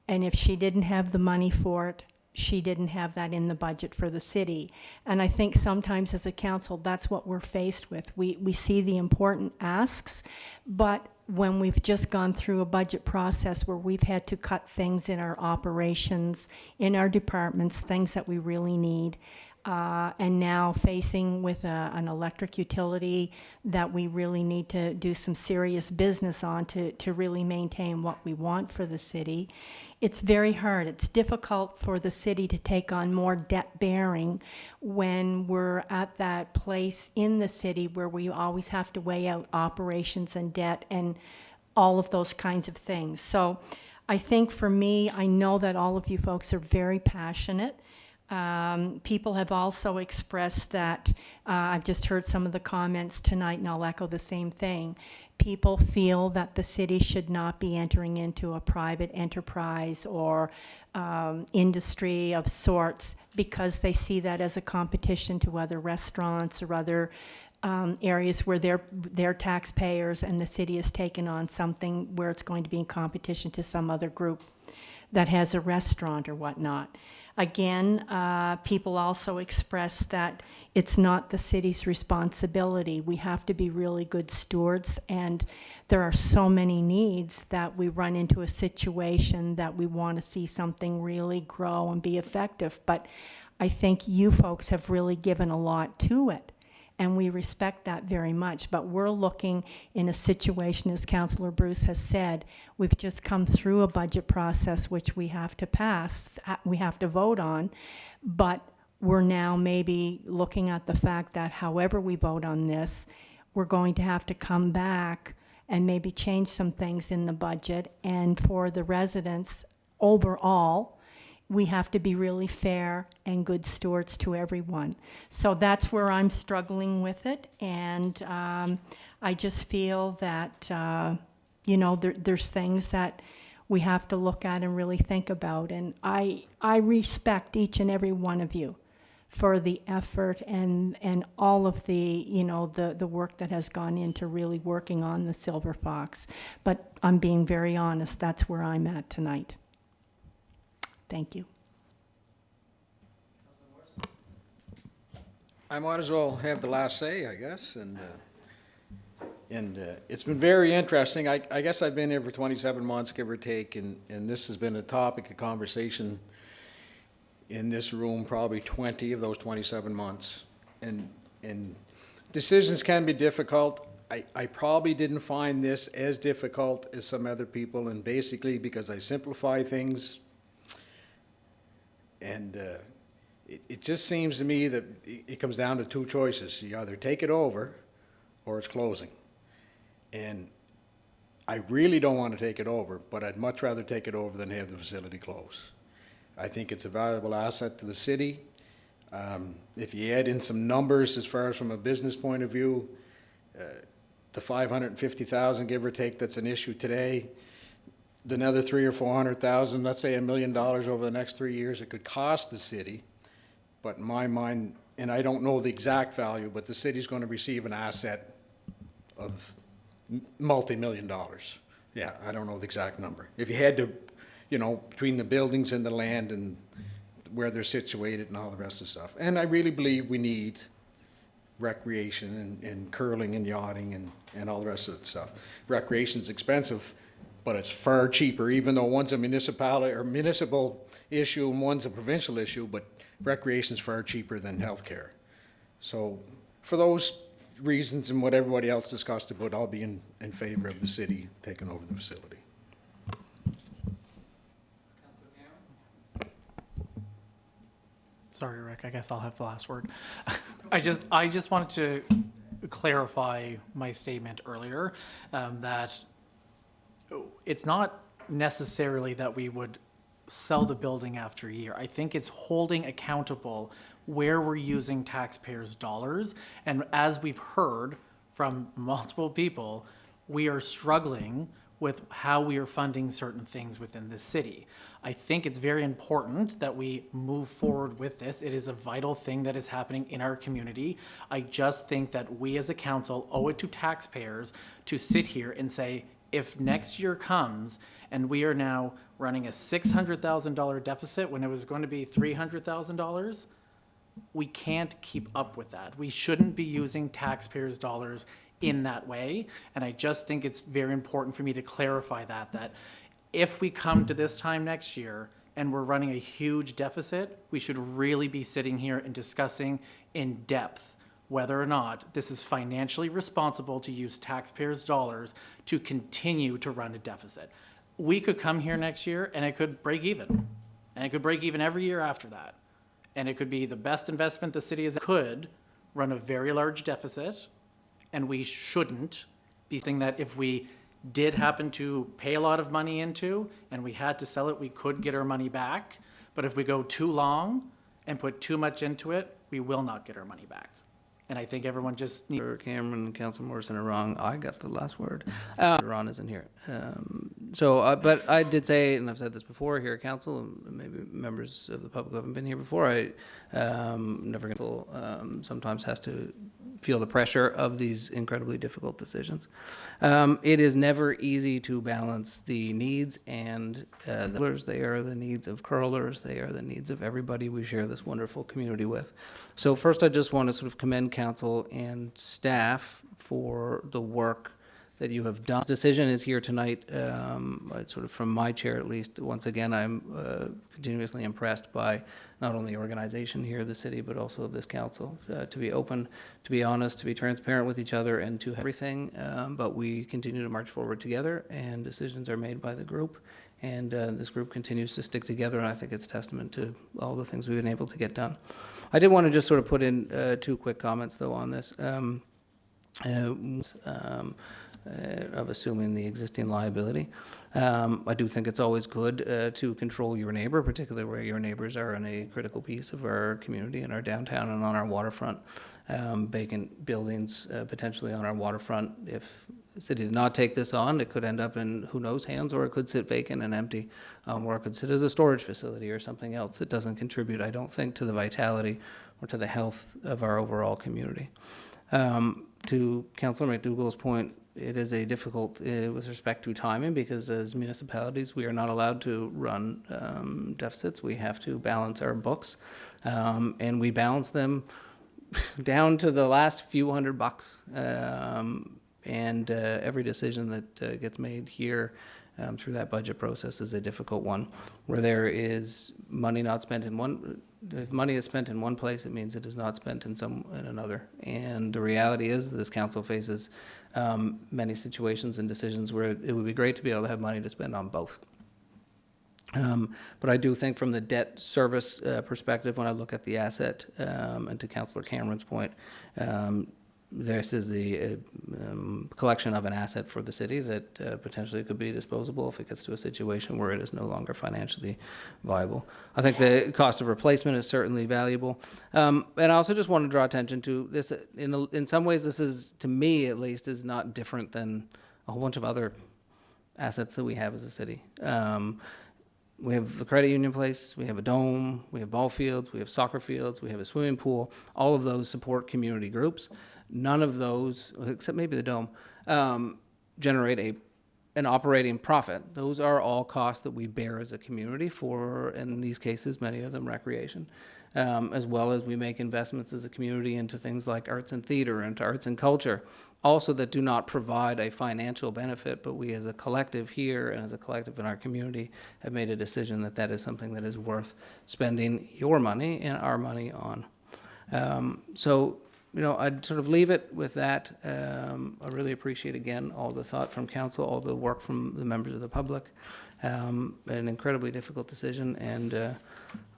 And if she didn't have the money for it, she didn't have that in the budget for the city. And I think sometimes as a council, that's what we're faced with. We see the important asks, but when we've just gone through a budget process where we've had to cut things in our operations, in our departments, things that we really need, and now facing with an electric utility that we really need to do some serious business on to really maintain what we want for the city. It's very hard. It's difficult for the city to take on more debt bearing when we're at that place in the city where we always have to weigh out operations and debt and all of those kinds of things. So I think for me, I know that all of you folks are very passionate. People have also expressed that, I've just heard some of the comments tonight, and I'll echo the same thing. People feel that the city should not be entering into a private enterprise or industry of sorts because they see that as a competition to other restaurants or other areas where they're taxpayers, and the city has taken on something where it's going to be in competition to some other group that has a restaurant or whatnot. Again, people also express that it's not the city's responsibility. We have to be really good stewards, and there are so many needs that we run into a situation that we want to see something really grow and be effective. But I think you folks have really given a lot to it, and we respect that very much. But we're looking in a situation, as Councillor Bruce has said, we've just come through a budget process which we have to pass, we have to vote on, but we're now maybe looking at the fact that however we vote on this, we're going to have to come back and maybe change some things in the budget. And for the residents overall, we have to be really fair and good stewards to everyone. So that's where I'm struggling with it, and I just feel that, you know, there's things that we have to look at and really think about, and I respect each and every one of you for the effort and all of the, you know, the work that has gone into really working on the Silver Fox. But I'm being very honest, that's where I'm at tonight. Thank you. I might as well have the last say, I guess, and it's been very interesting. I guess I've been here for 27 months, give or take, and this has been a topic of conversation in this room probably 20 of those 27 months. And decisions can be difficult. I probably didn't find this as difficult as some other people, and basically because I simplify things. And it just seems to me that it comes down to two choices. You either take it over or it's closing. And I really don't want to take it over, but I'd much rather take it over than have the facility close. I think it's a valuable asset to the city. If you add in some numbers as far as from a business point of view, the 550,000 give or take that's an issue today, another 300,000 or 400,000, let's say $1 million over the next 3 years, it could cost the city. But in my mind, and I don't know the exact value, but the city's going to receive an asset of multi-million dollars. Yeah, I don't know the exact number. If you had to, you know, between the buildings and the land and where they're situated and all the rest of the stuff. And I really believe we need recreation and curling and yachting and all the rest of the stuff. Recreation's expensive, but it's far cheaper, even though one's a municipality or municipal issue and one's a provincial issue, but recreation's far cheaper than healthcare. So for those reasons and what everybody else discussed about, I'll be in favor of the city taking over the facility. Sorry, Rick, I guess I'll have the last word. I just wanted to clarify my statement earlier, that it's not necessarily that we would sell the building after a year. I think it's holding accountable where we're using taxpayers' dollars. And as we've heard from multiple people, we are struggling with how we are funding certain things within the city. I think it's very important that we move forward with this. It is a vital thing that is happening in our community. I just think that we as a council owe it to taxpayers to sit here and say, if next year comes and we are now running a $600,000 deficit when it was going to be $300,000, we can't keep up with that. We shouldn't be using taxpayers' dollars in that way. And I just think it's very important for me to clarify that if we come to this time next year and we're running a huge deficit, we should really be sitting here and discussing in depth whether or not this is financially responsible to use taxpayers' dollars to continue to run a deficit. We could come here next year and it could break even. And it could break even every year after that. And it could be the best investment the city could run a very large deficit, and we shouldn't be thinking that if we did happen to pay a lot of money into and we had to sell it, we could get our money back. But if we go too long and put too much into it, we will not get our money back. And I think everyone just needs. Cameron and Councillor Morrison are wrong. I got the last word. Ron isn't here. But I did say, and I've said this before here at council, and maybe members of the public haven't been here before, sometimes has to feel the pressure of these incredibly difficult decisions. It is never easy to balance the needs and they are the needs of curlers, they are the needs of everybody we share this wonderful community with. So first, I just want to sort of commend council and staff for the work that you have done. This decision is here tonight, sort of from my chair at least. Once again, I'm continuously impressed by not only the organization here, the city, but also this council, to be open, to be honest, to be transparent with each other, and to have everything. But we continue to march forward together, and decisions are made by the group. And this group continues to stick together, and I think it's testament to all the things we've been able to get done. I did want to just sort of put in two quick comments, though, on this. Of assuming the existing liability. I do think it's always good to control your neighbor, particularly where your neighbors are in a critical piece of our community, in our downtown and on our waterfront. Vacant buildings potentially on our waterfront. If the city did not take this on, it could end up in who knows hands, or it could sit vacant and empty, or it could sit as a storage facility or something else that doesn't contribute, I don't think, to the vitality or to the health of our overall community. To Councillor MacDougall's point, it is a difficult with respect to timing, because as municipalities, we are not allowed to run deficits. We have to balance our books, and we balance them down to the last few $100. And every decision that gets made here through that budget process is a difficult one, where there is money not spent in one. If money is spent in one place, it means it is not spent in another. And the reality is, this council faces many situations and decisions where it would be great to be able to have money to spend on both. But I do think, from the debt service perspective, when I look at the asset, and to Councillor Cameron's point, this is the collection of an asset for the city that potentially could be disposable if it gets to a situation where it is no longer financially viable. I think the cost of replacement is certainly valuable. And I also just want to draw attention to this. In some ways, this is, to me at least, is not different than a whole bunch of other assets that we have as a city. We have the credit union place, we have a dome, we have ball fields, we have soccer fields, we have a swimming pool. All of those support community groups. None of those, except maybe the dome, generate an operating profit. Those are all costs that we bear as a community for, in these cases, many of them recreation, as well as we make investments as a community into things like arts and theater, into arts and culture, also that do not provide a financial benefit, but we as a collective here and as a collective in our community have made a decision that that is something that is worth spending your money and our money on. So, I'd sort of leave it with that. I really appreciate, again, all the thought from council, all the work from the members of the public. An incredibly difficult decision, and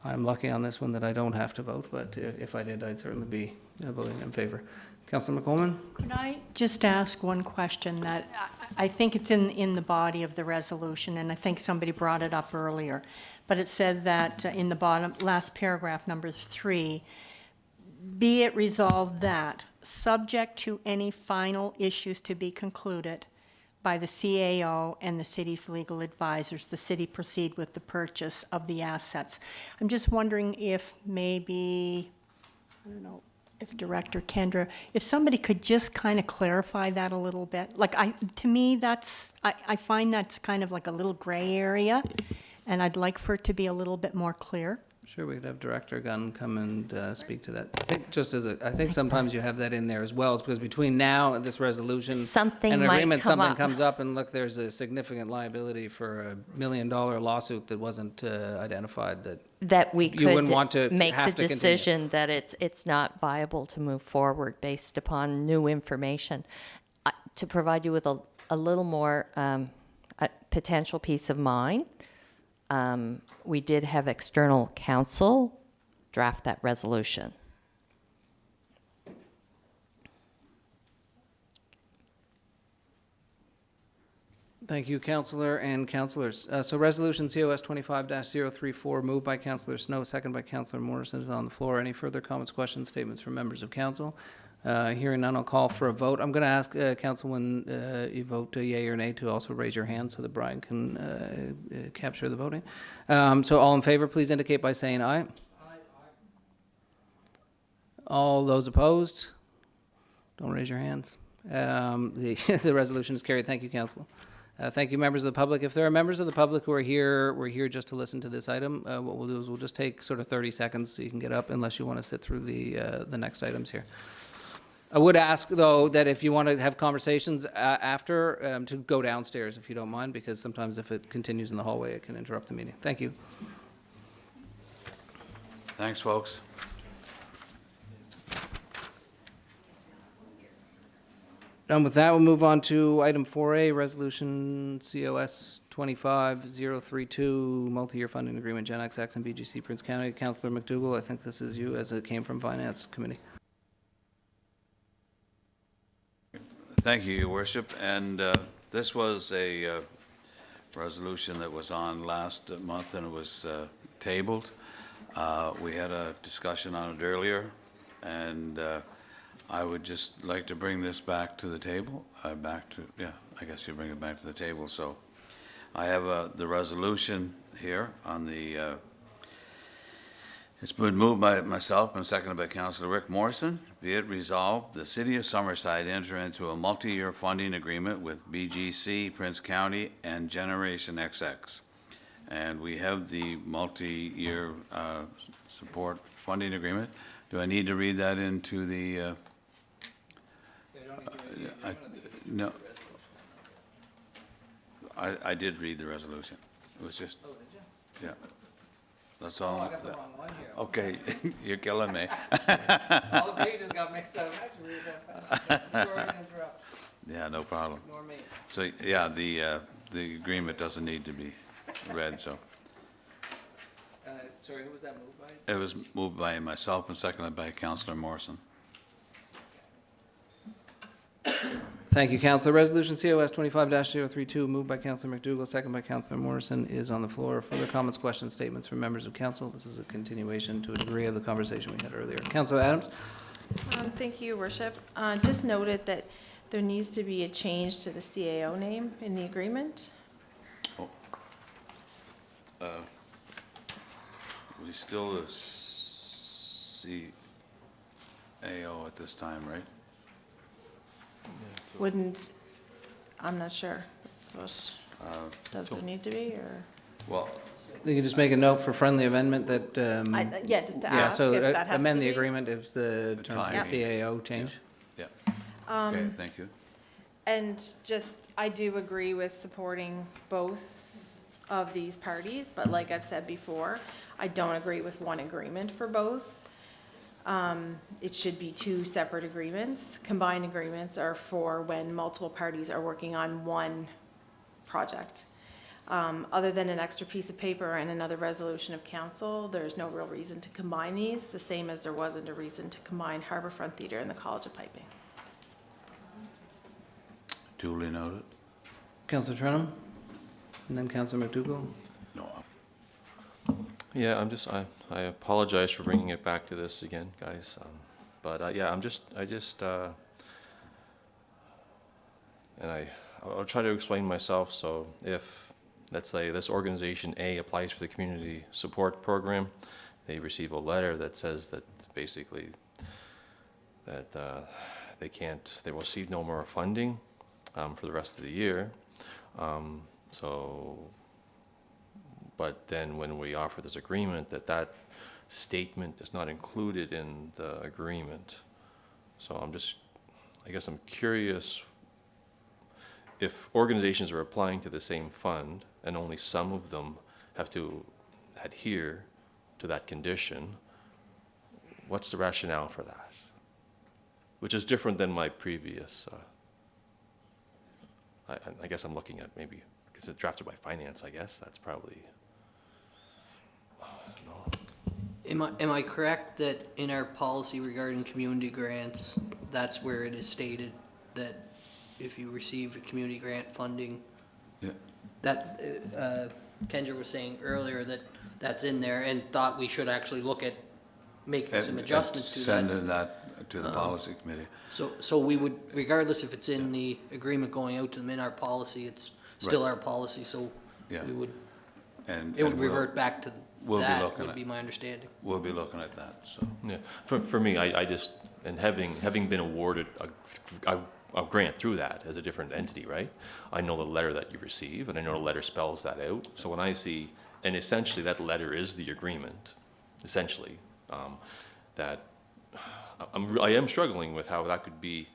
I'm lucky on this one that I don't have to vote, but if I did, I'd certainly be voting in favor. Councillor McColeman? Could I just ask one question that I think it's in the body of the resolution, and I think somebody brought it up earlier, but it said that in the bottom, last paragraph, number 3, be it resolved that, subject to any final issues to be concluded by the CAO and the city's legal advisors, the city proceed with the purchase of the assets. I'm just wondering if maybe, I don't know, if Director Kendra, if somebody could just kind of clarify that a little bit. Like, to me, I find that's kind of like a little gray area, and I'd like for it to be a little bit more clear. Sure, we could have Director Gunn come and speak to that. I think just as I think sometimes you have that in there as well, is because between now and this resolution Something and might agreement, come something up. comes up, and look, there's a significant liability for $1 million lawsuit that wasn't identified, That we You wouldn't could want to make have the to continue. decision that it's not viable to move forward based upon new information. To provide you with a little more potential peace of mind, we did have external counsel draft that resolution. Thank you, Councillor and Councillors. So Resolution COS 25-034, moved by Councillor Snow, second by Councillor Morrison, is on the floor. Any further comments, questions, statements from members of council? Hearing none, I'll call for a vote. I'm going to ask council when you vote yea or nay to also raise your hand so that Brian can capture the voting. So all in favor, please indicate by saying aye. Aye. All those opposed? Don't raise your hands. The resolution is carried. Thank you, Councillor. Thank you, members of the public. If there are members of the public who are here, we're here just to listen to this item. What we'll do is we'll just take sort of 30 seconds so you can get up, unless you want to sit through the next items here. I would ask, though, that if you want to have conversations after, to go downstairs, if you don't mind, because sometimes if it continues in the hallway, it can interrupt the meeting. Thank you. Thanks, folks. And with that, we'll move on to item 4A, Resolution COS 25032, multi-year funding agreement, Gen XX and BGC Prince County. Councillor MacDougall, I think this is you, as it came from Finance Committee. Thank you, Your Worship. And this was a resolution that was on last month, and it was tabled. We had a discussion on it earlier, and I would just like to bring this back to the table. I guess you bring it back to the table. So I have the resolution here on the, it's been moved by myself and seconded by Councillor Rick Morrison. Be it resolved, the City of Summerside enter into a multi-year funding agreement with BGC, Prince County, and Generation XX. And we have the multi-year support funding agreement. Do I need to read that into the... No. I did read the resolution. It was just... Oh, did you? Yeah. That's all. I got the wrong one here. Okay, you're killing me. All the pages got mixed up. Actually, sorry to interrupt. Yeah, no problem. Ignore me. So, yeah, the agreement doesn't need to be read, so. Sorry, who was that moved by? It was moved by myself and seconded by Councillor Morrison. Thank you, Councillor. Resolution COS 25-032, moved by Councillor MacDougall, second by Councillor Morrison, is on the floor. Further comments, questions, statements from members of council? This is a continuation to a degree of the conversation we had earlier. Councillor Adams? Thank you, Your Worship. Just noted that there needs to be a change to the CAO name in the agreement. We still a CAO at this time, right? Wouldn't, I'm not sure. That's what, does there need to be, or? Well, You can just make a note for friendly amendment that, Yeah, just to yeah, ask so if that has to amend the be. agreement if the terms of timing. the CAO change. yeah. Okay, thank you. And just, I do agree with supporting both of these parties, but like I've said before, I don't agree with one agreement for both. It should be two separate agreements. Combined agreements are for when multiple parties are working on one project. Other than an extra piece of paper and another resolution of council, there's no real reason to combine these, the same as there wasn't a reason to combine Harbourfront Theatre and the College of Piping. Duly noted. Councillor Trenum? And then Councillor MacDougall? No, Yeah, I apologize for bringing it back to this again, guys. But yeah, I'll try to explain myself. So if, let's say, this organization A applies for the community support program, they receive a letter that says that basically that they will receive no more funding for the rest of the year. But then when we offer this agreement, that statement is not included in the agreement. So I guess I'm curious if organizations are applying to the same fund and only some of them have to adhere to that condition, what's the rationale for that? Which is different than my previous, I guess I'm looking at maybe, because it's drafted by finance, I guess, that's probably, I don't know. Am I correct that in our policy regarding community grants, that's where it is stated that if you receive a community grant funding, Yeah. that Kendra was saying earlier that that's in there and thought we should actually look at making some adjustments to that. Sending that to the policy committee. So we would, regardless if it's in the agreement going out to them in our policy, it's still our policy, so Yeah. we would, And it would we'll- revert back to we'll be that, looking would at- be my understanding. We'll be looking at that, so. Yeah, for me, I just, and having been awarded a grant through that as a different entity, right? I know the letter that you receive, and I know the letter spells that out. So when I see, and essentially that letter is the agreement, essentially, that I am struggling with how that could be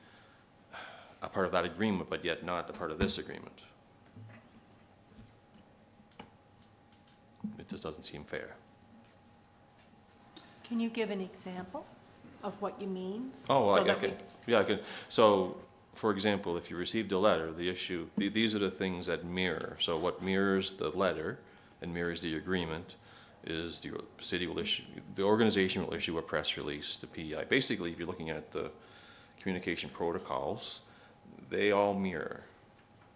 a part of that agreement, but yet not a part of this agreement. It just doesn't seem fair. Can you give an example of what you mean? Oh, so I that can, we- yeah, I can. So, for example, if you received a letter, the issue, these are the things that mirror. So what mirrors the letter and mirrors the agreement is the city will issue, the organization will issue a press release to PEI. Basically, if you're looking at the communication protocols, they all mirror.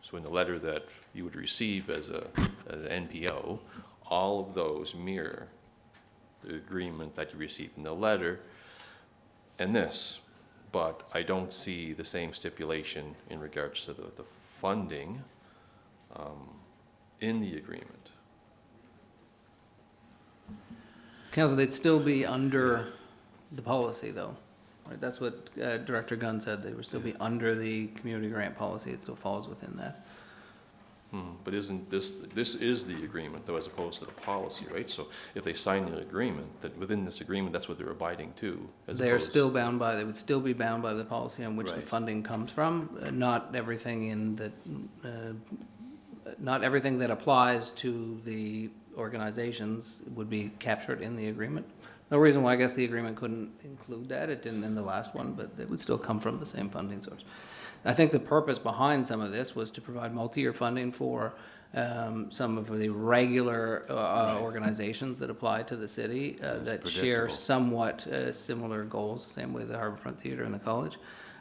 So in the letter that you would receive as an NPO, all of those mirror the agreement that you received in the letter and this, but I don't see the same stipulation in regards to the funding in the agreement. Council, they'd still be under the policy, though. Right, that's what Director Gunn said. They would still be under the community grant policy. It still falls within that. But isn't this is the agreement, though, as opposed to the policy, right? So if they sign an agreement, that within this agreement, that's what they're abiding to. They would still be bound by the policy on which the Right. funding comes from. Not everything that applies to the organizations would be captured in the agreement. No reason why I guess the agreement couldn't include that. It didn't in the last one, but it would still come from the same funding source. I think the purpose behind some of this was to provide multi-year funding for some of the regular organizations that apply to the city that share predictable. somewhat similar goals, same way the Harborfront Theater and the college.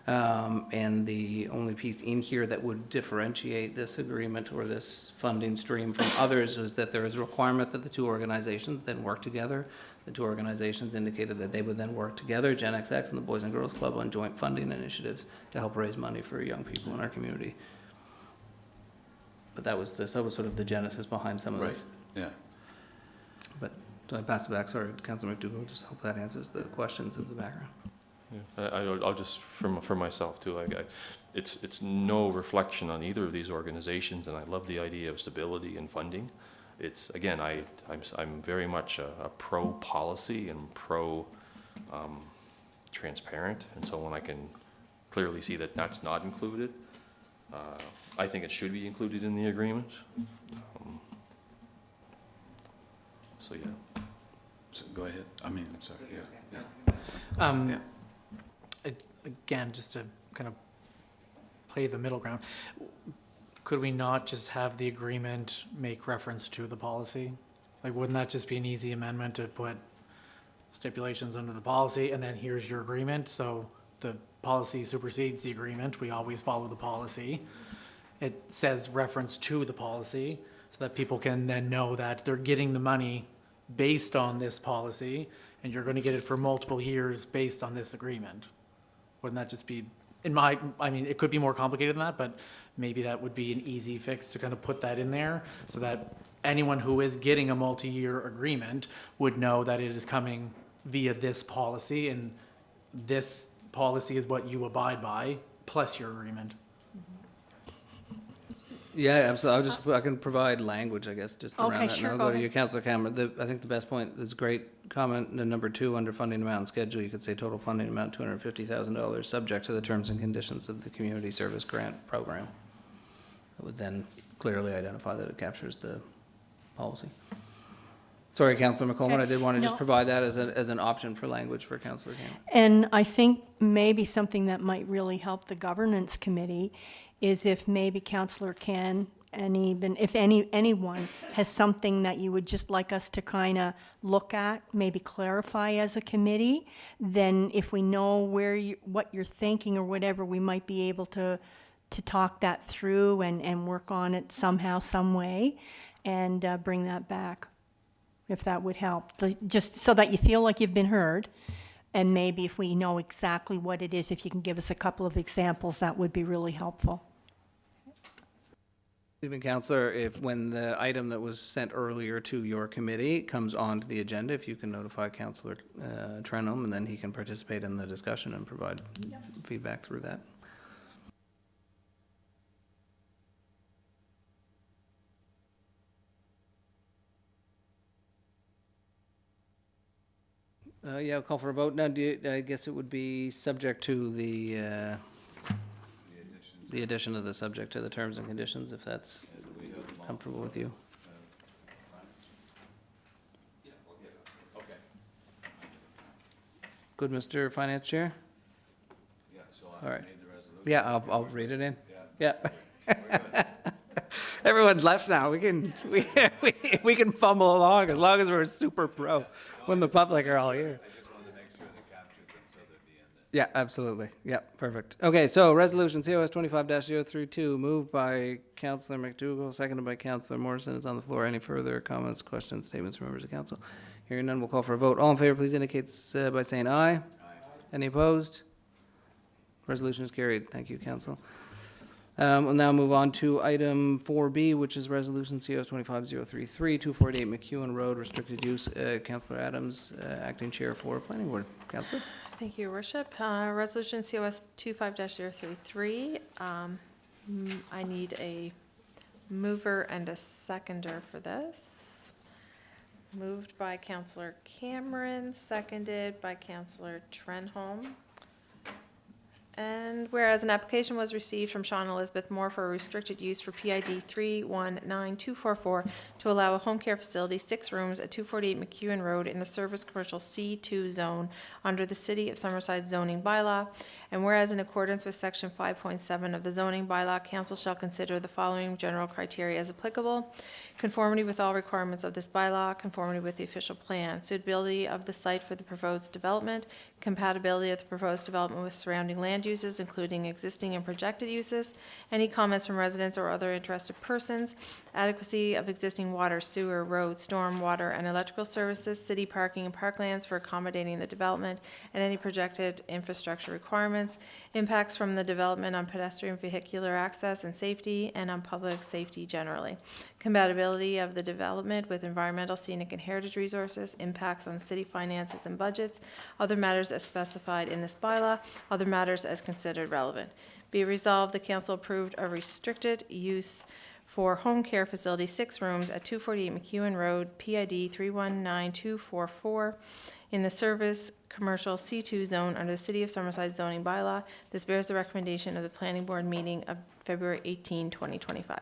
And the only piece in here that would differentiate this agreement or this funding stream from others was that there is a requirement that the two organizations then work together. The two organizations indicated that they would then work together, Gen XX and the Boys and Girls Club, on joint funding initiatives to help raise money for young people in our community. But that was sort of the genesis behind some of this. Yeah. But, so I pass it back, sorry, Councillor MacDougall, just hope that answers the questions of the background. Yeah, I'll just, for myself too, it's no reflection on either of these organizations, and I love the idea of stability and funding. It's, again, I'm very much a pro-policy and pro-transparent, and so when I can clearly see that that's not included, I think it should be included in the agreement. So, yeah. So go ahead. I mean, sorry, yeah. Um, Yeah. Again, just to kind of play the middle ground, could we not just have the agreement make reference to the policy? Like, wouldn't that just be an easy amendment to put stipulations under the policy, and then here's your agreement, so the policy supersedes the agreement, we always follow the policy. It says reference to the policy, so that people can then know that they're getting the money based on this policy, and you're gonna get it for multiple years based on this agreement. Wouldn't that just be, I mean, it could be more complicated than that, but maybe that would be an easy fix to kind of put that in there, so that anyone who is getting a multi-year agreement would know that it is coming via this policy, and this policy is what you abide by, plus your agreement. Yeah, absolutely. I can provide language, I guess, just around Okay, that. sure, And go I'll go to ahead. your, Councillor Cameron. I think the best point is great comment number 2, under funding amount and schedule, you could say total funding amount $250,000, subject to the terms and conditions of the community service grant program. It would then clearly identify that it captures the policy. Sorry, Councillor McColeman, Okay. I did want to just No. provide that as an option for language for Councillor Cameron. And I think maybe something that might really help the governance committee is if maybe Councillor can, and even if anyone has something that you would just like us to kind of look at, maybe clarify as a committee, then if we know what you're thinking or whatever, we might be able to talk that through and work on it somehow, some way, and bring that back, if that would help. Just so that you feel like you've been heard, and maybe if we know exactly what it is, if you can give us a couple of examples, that would be really helpful. Even Councillor, if when the item that was sent earlier to your committee comes onto the agenda, if you can notify Councillor Trenholm, and then he can participate in the discussion and provide feedback through that. Yeah, I'll call for a vote. Now, I guess it would be subject to the addition of the subject to the terms and conditions, if that's comfortable with you. Good, Mr. Finance Chair? Yeah, so All I right. made the resolution. Yeah, I'll read it in. Yeah. Everyone's left now. We can fumble along as long as we're super pro when the public are all here. I just wanted to make sure they captured them so they'd be in there. Yeah, absolutely. Yeah, perfect. Okay, so resolution COS 25-032, moved by Councillor MacDougall, seconded by Councillor Morrison. It's on the floor. Any further comments, questions, statements from members of council? Hearing none, we'll call for a vote. All in favor, please indicate by saying aye. Aye. Any opposed? Resolution is carried. Thank you, council. We'll now move on to item 4B, which is resolution COS 25-033, 248 McEwen Road, restricted use. Councillor Adams, acting chair for planning board. Councillor? Thank you, Your Worship. Resolution COS 25-033. I need a mover and a seconder for this. Moved by Councillor Cameron, seconded by Councillor Trenholm. And whereas an application was received from Sean Elizabeth Moore for a restricted use for PID 319244 to allow a home care facility, 6 rooms at 248 McEwen Road in the Service Commercial C2 zone under the City of Summerside zoning bylaw. And whereas in accordance with Section 5.7 of the zoning bylaw, council shall consider the following general criteria as applicable: conformity with all requirements of this bylaw, conformity with the official plan, suitability of the site for the proposed development, compatibility of the proposed development with surrounding land uses, including existing and projected uses, any comments from residents or other interested persons, adequacy of existing water, sewer, road, storm, water, and electrical services, city parking and parklands for accommodating the development, and any projected infrastructure requirements, impacts from the development on pedestrian vehicular access and safety, and on public safety generally, compatibility of the development with environmental, scenic, and heritage resources, impacts on city finances and budgets, other matters as specified in this bylaw, other matters as considered relevant. Be it resolved, the council approved a restricted use for home care facility, 6 rooms at 248 McEwen Road, PID 319244, in the Service Commercial C2 zone under the City of Summerside zoning bylaw. This bears the recommendation of the Planning Board meeting of February 18, 2025.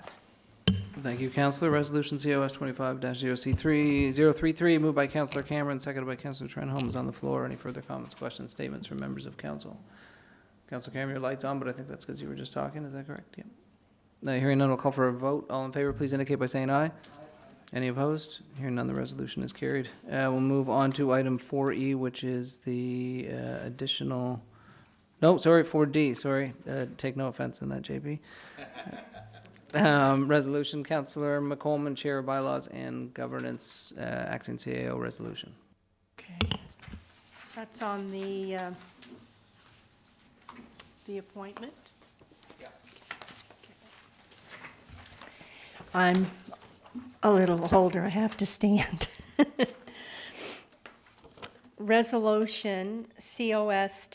Thank you, Councillor. Resolution COS 25-033, moved by Councillor Cameron, seconded by Councillor Trenholm, is on the floor. Any further comments, questions, statements from members of council? Councillor Cameron, your light's on, but I think that's because you were just talking. Is that correct? Yep. Hearing none, we'll call for a vote. All in favor, please indicate by saying aye. Aye. Any opposed? Hearing none, the resolution is carried. We'll move on to item 4E, which is the additional, no, sorry, 4D, sorry. Take no offense in that, JP. Resolution, Councillor McColeman, Chair of Bylaws and Governance, acting CAO resolution. Okay. That's on the appointment? Yeah. I'm a little older, I have to stand. Resolution COS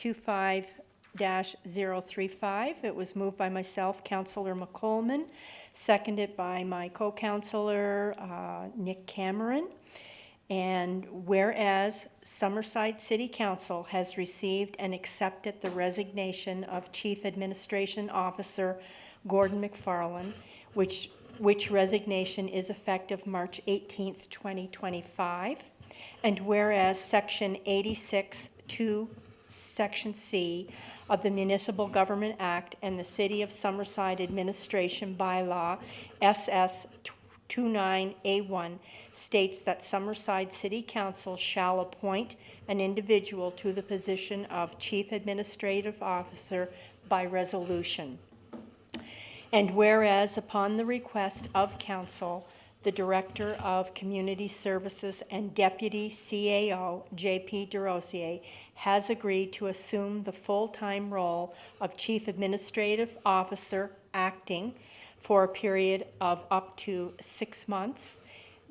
25-035. It was moved by myself, Councillor McColeman, seconded by my co-councillor, Nick Cameron. And whereas Summerside City Council has received and accepted the resignation of Chief Administration Officer Gordon McFarland, which resignation is effective March 18th, 2025. And whereas Section 86(2), Section C of the Municipal Government Act and the City of Summerside Administration Bylaw, SS 29A1, states that Summerside City Council shall appoint an individual to the position of Chief Administrative Officer by resolution. And whereas upon the request of Council, the Director of Community Services and Deputy CAO, J.P. DesRosiers, has agreed to assume the full-time role of Chief Administrative Officer acting for a period of up to 6 months,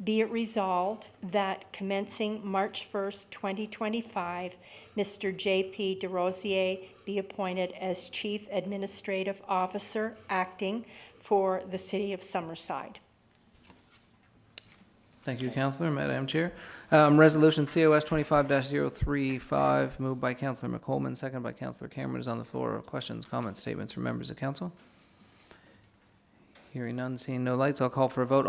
be it resolved that commencing March 1st, 2025, Mr. J.P. DesRosiers be appointed as Chief Administrative Officer acting for the City of Summerside. Thank you, Councillor. Madam Chair. Resolution COS 25-035, moved by Councillor McColeman, seconded by Councillor Cameron, is on the floor. Questions, comments, statements from members of council? Hearing none, seeing no lights, I'll call for a vote.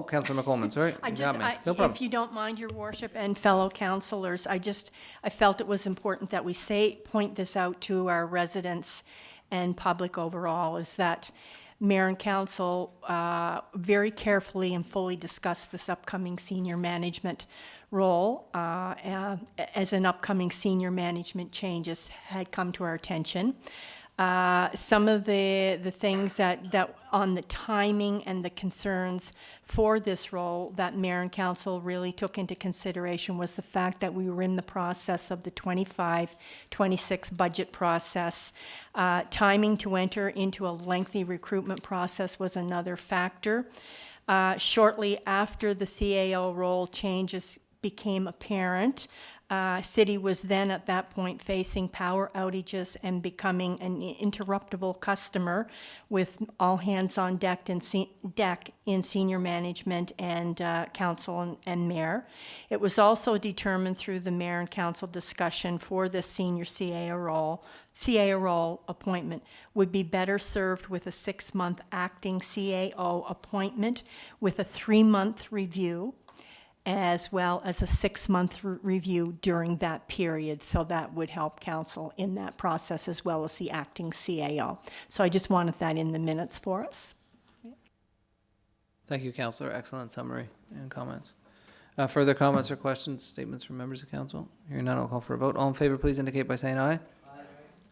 Councillor McColeman, sorry. You got me. No problem. If you don't mind, your worship and fellow councillors, I felt it was important that we point this out to our residents and public overall, is that Mayor and Council very carefully and fully discussed this upcoming senior management role as an upcoming senior management changes had come to our attention. Some of the things that on the timing and the concerns for this role that Mayor and Council really took into consideration was the fact that we were in the process of the 25-26 budget process. Timing to enter into a lengthy recruitment process was another factor. Shortly after the CAO role changes became apparent, City was then at that point facing power outages and becoming an interruptible customer with all hands on deck in senior management and council and mayor. It was also determined through the mayor and council discussion for this senior CAO role appointment would be better served with a 6-month acting CAO appointment with a 3-month review, as well as a 6-month review during that period. So that would help council in that process as well as the acting CAO. So I just wanted that in the minutes for us. Thank you, Councillor. Excellent summary and comments. Further comments or questions, statements from members of council? Hearing none, I'll call for a vote. All in favor, please indicate by saying aye. Aye.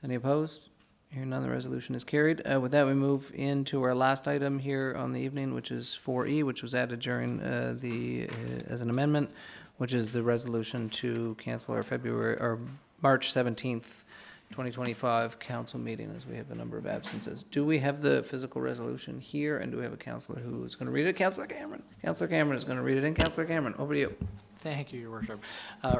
Any opposed? Hearing none, the resolution is carried. With that, we move into our last item here on the evening, which is 4E, which was added during as an amendment, which is the resolution to cancel our March 17th, 2025 council meeting, as we have a number of absences. Do we have the physical resolution here, and do we have a councillor who is going to read it? Councillor Cameron. Councillor Cameron is going to read it in. Councillor Cameron, over to you. Thank you, Your Worship.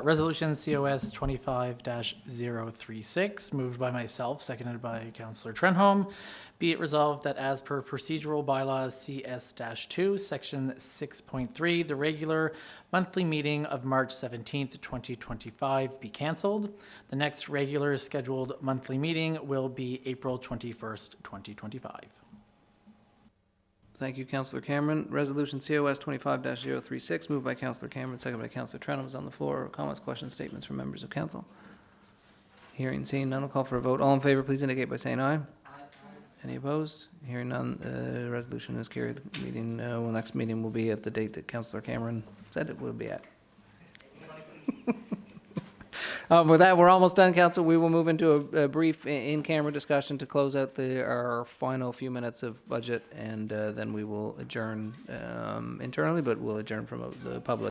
Resolution COS 25-036, moved by myself, seconded by Councillor Trenholm. Be it resolved that as per procedural bylaws CS-2, section 6.3, the regular monthly meeting of March 17th, 2025 be cancelled. The next regular scheduled monthly meeting will be April 21st, 2025. Thank you, Councillor Cameron. Resolution COS 25-036, moved by Councillor Cameron, seconded by Councillor Trenholm, is on the floor. Comments, questions, statements from members of council? Hearing, seeing none, I'll call for a vote. All in favor, please indicate by saying aye. Aye. Any opposed? Hearing none, the resolution is carried. The meeting, next meeting will be at the date that Councillor Cameron said it would be at. With that, we're almost done, Council. We will move into a brief in-camera discussion to close out our final few minutes of budget, and then we will adjourn internally, but we'll adjourn from the public.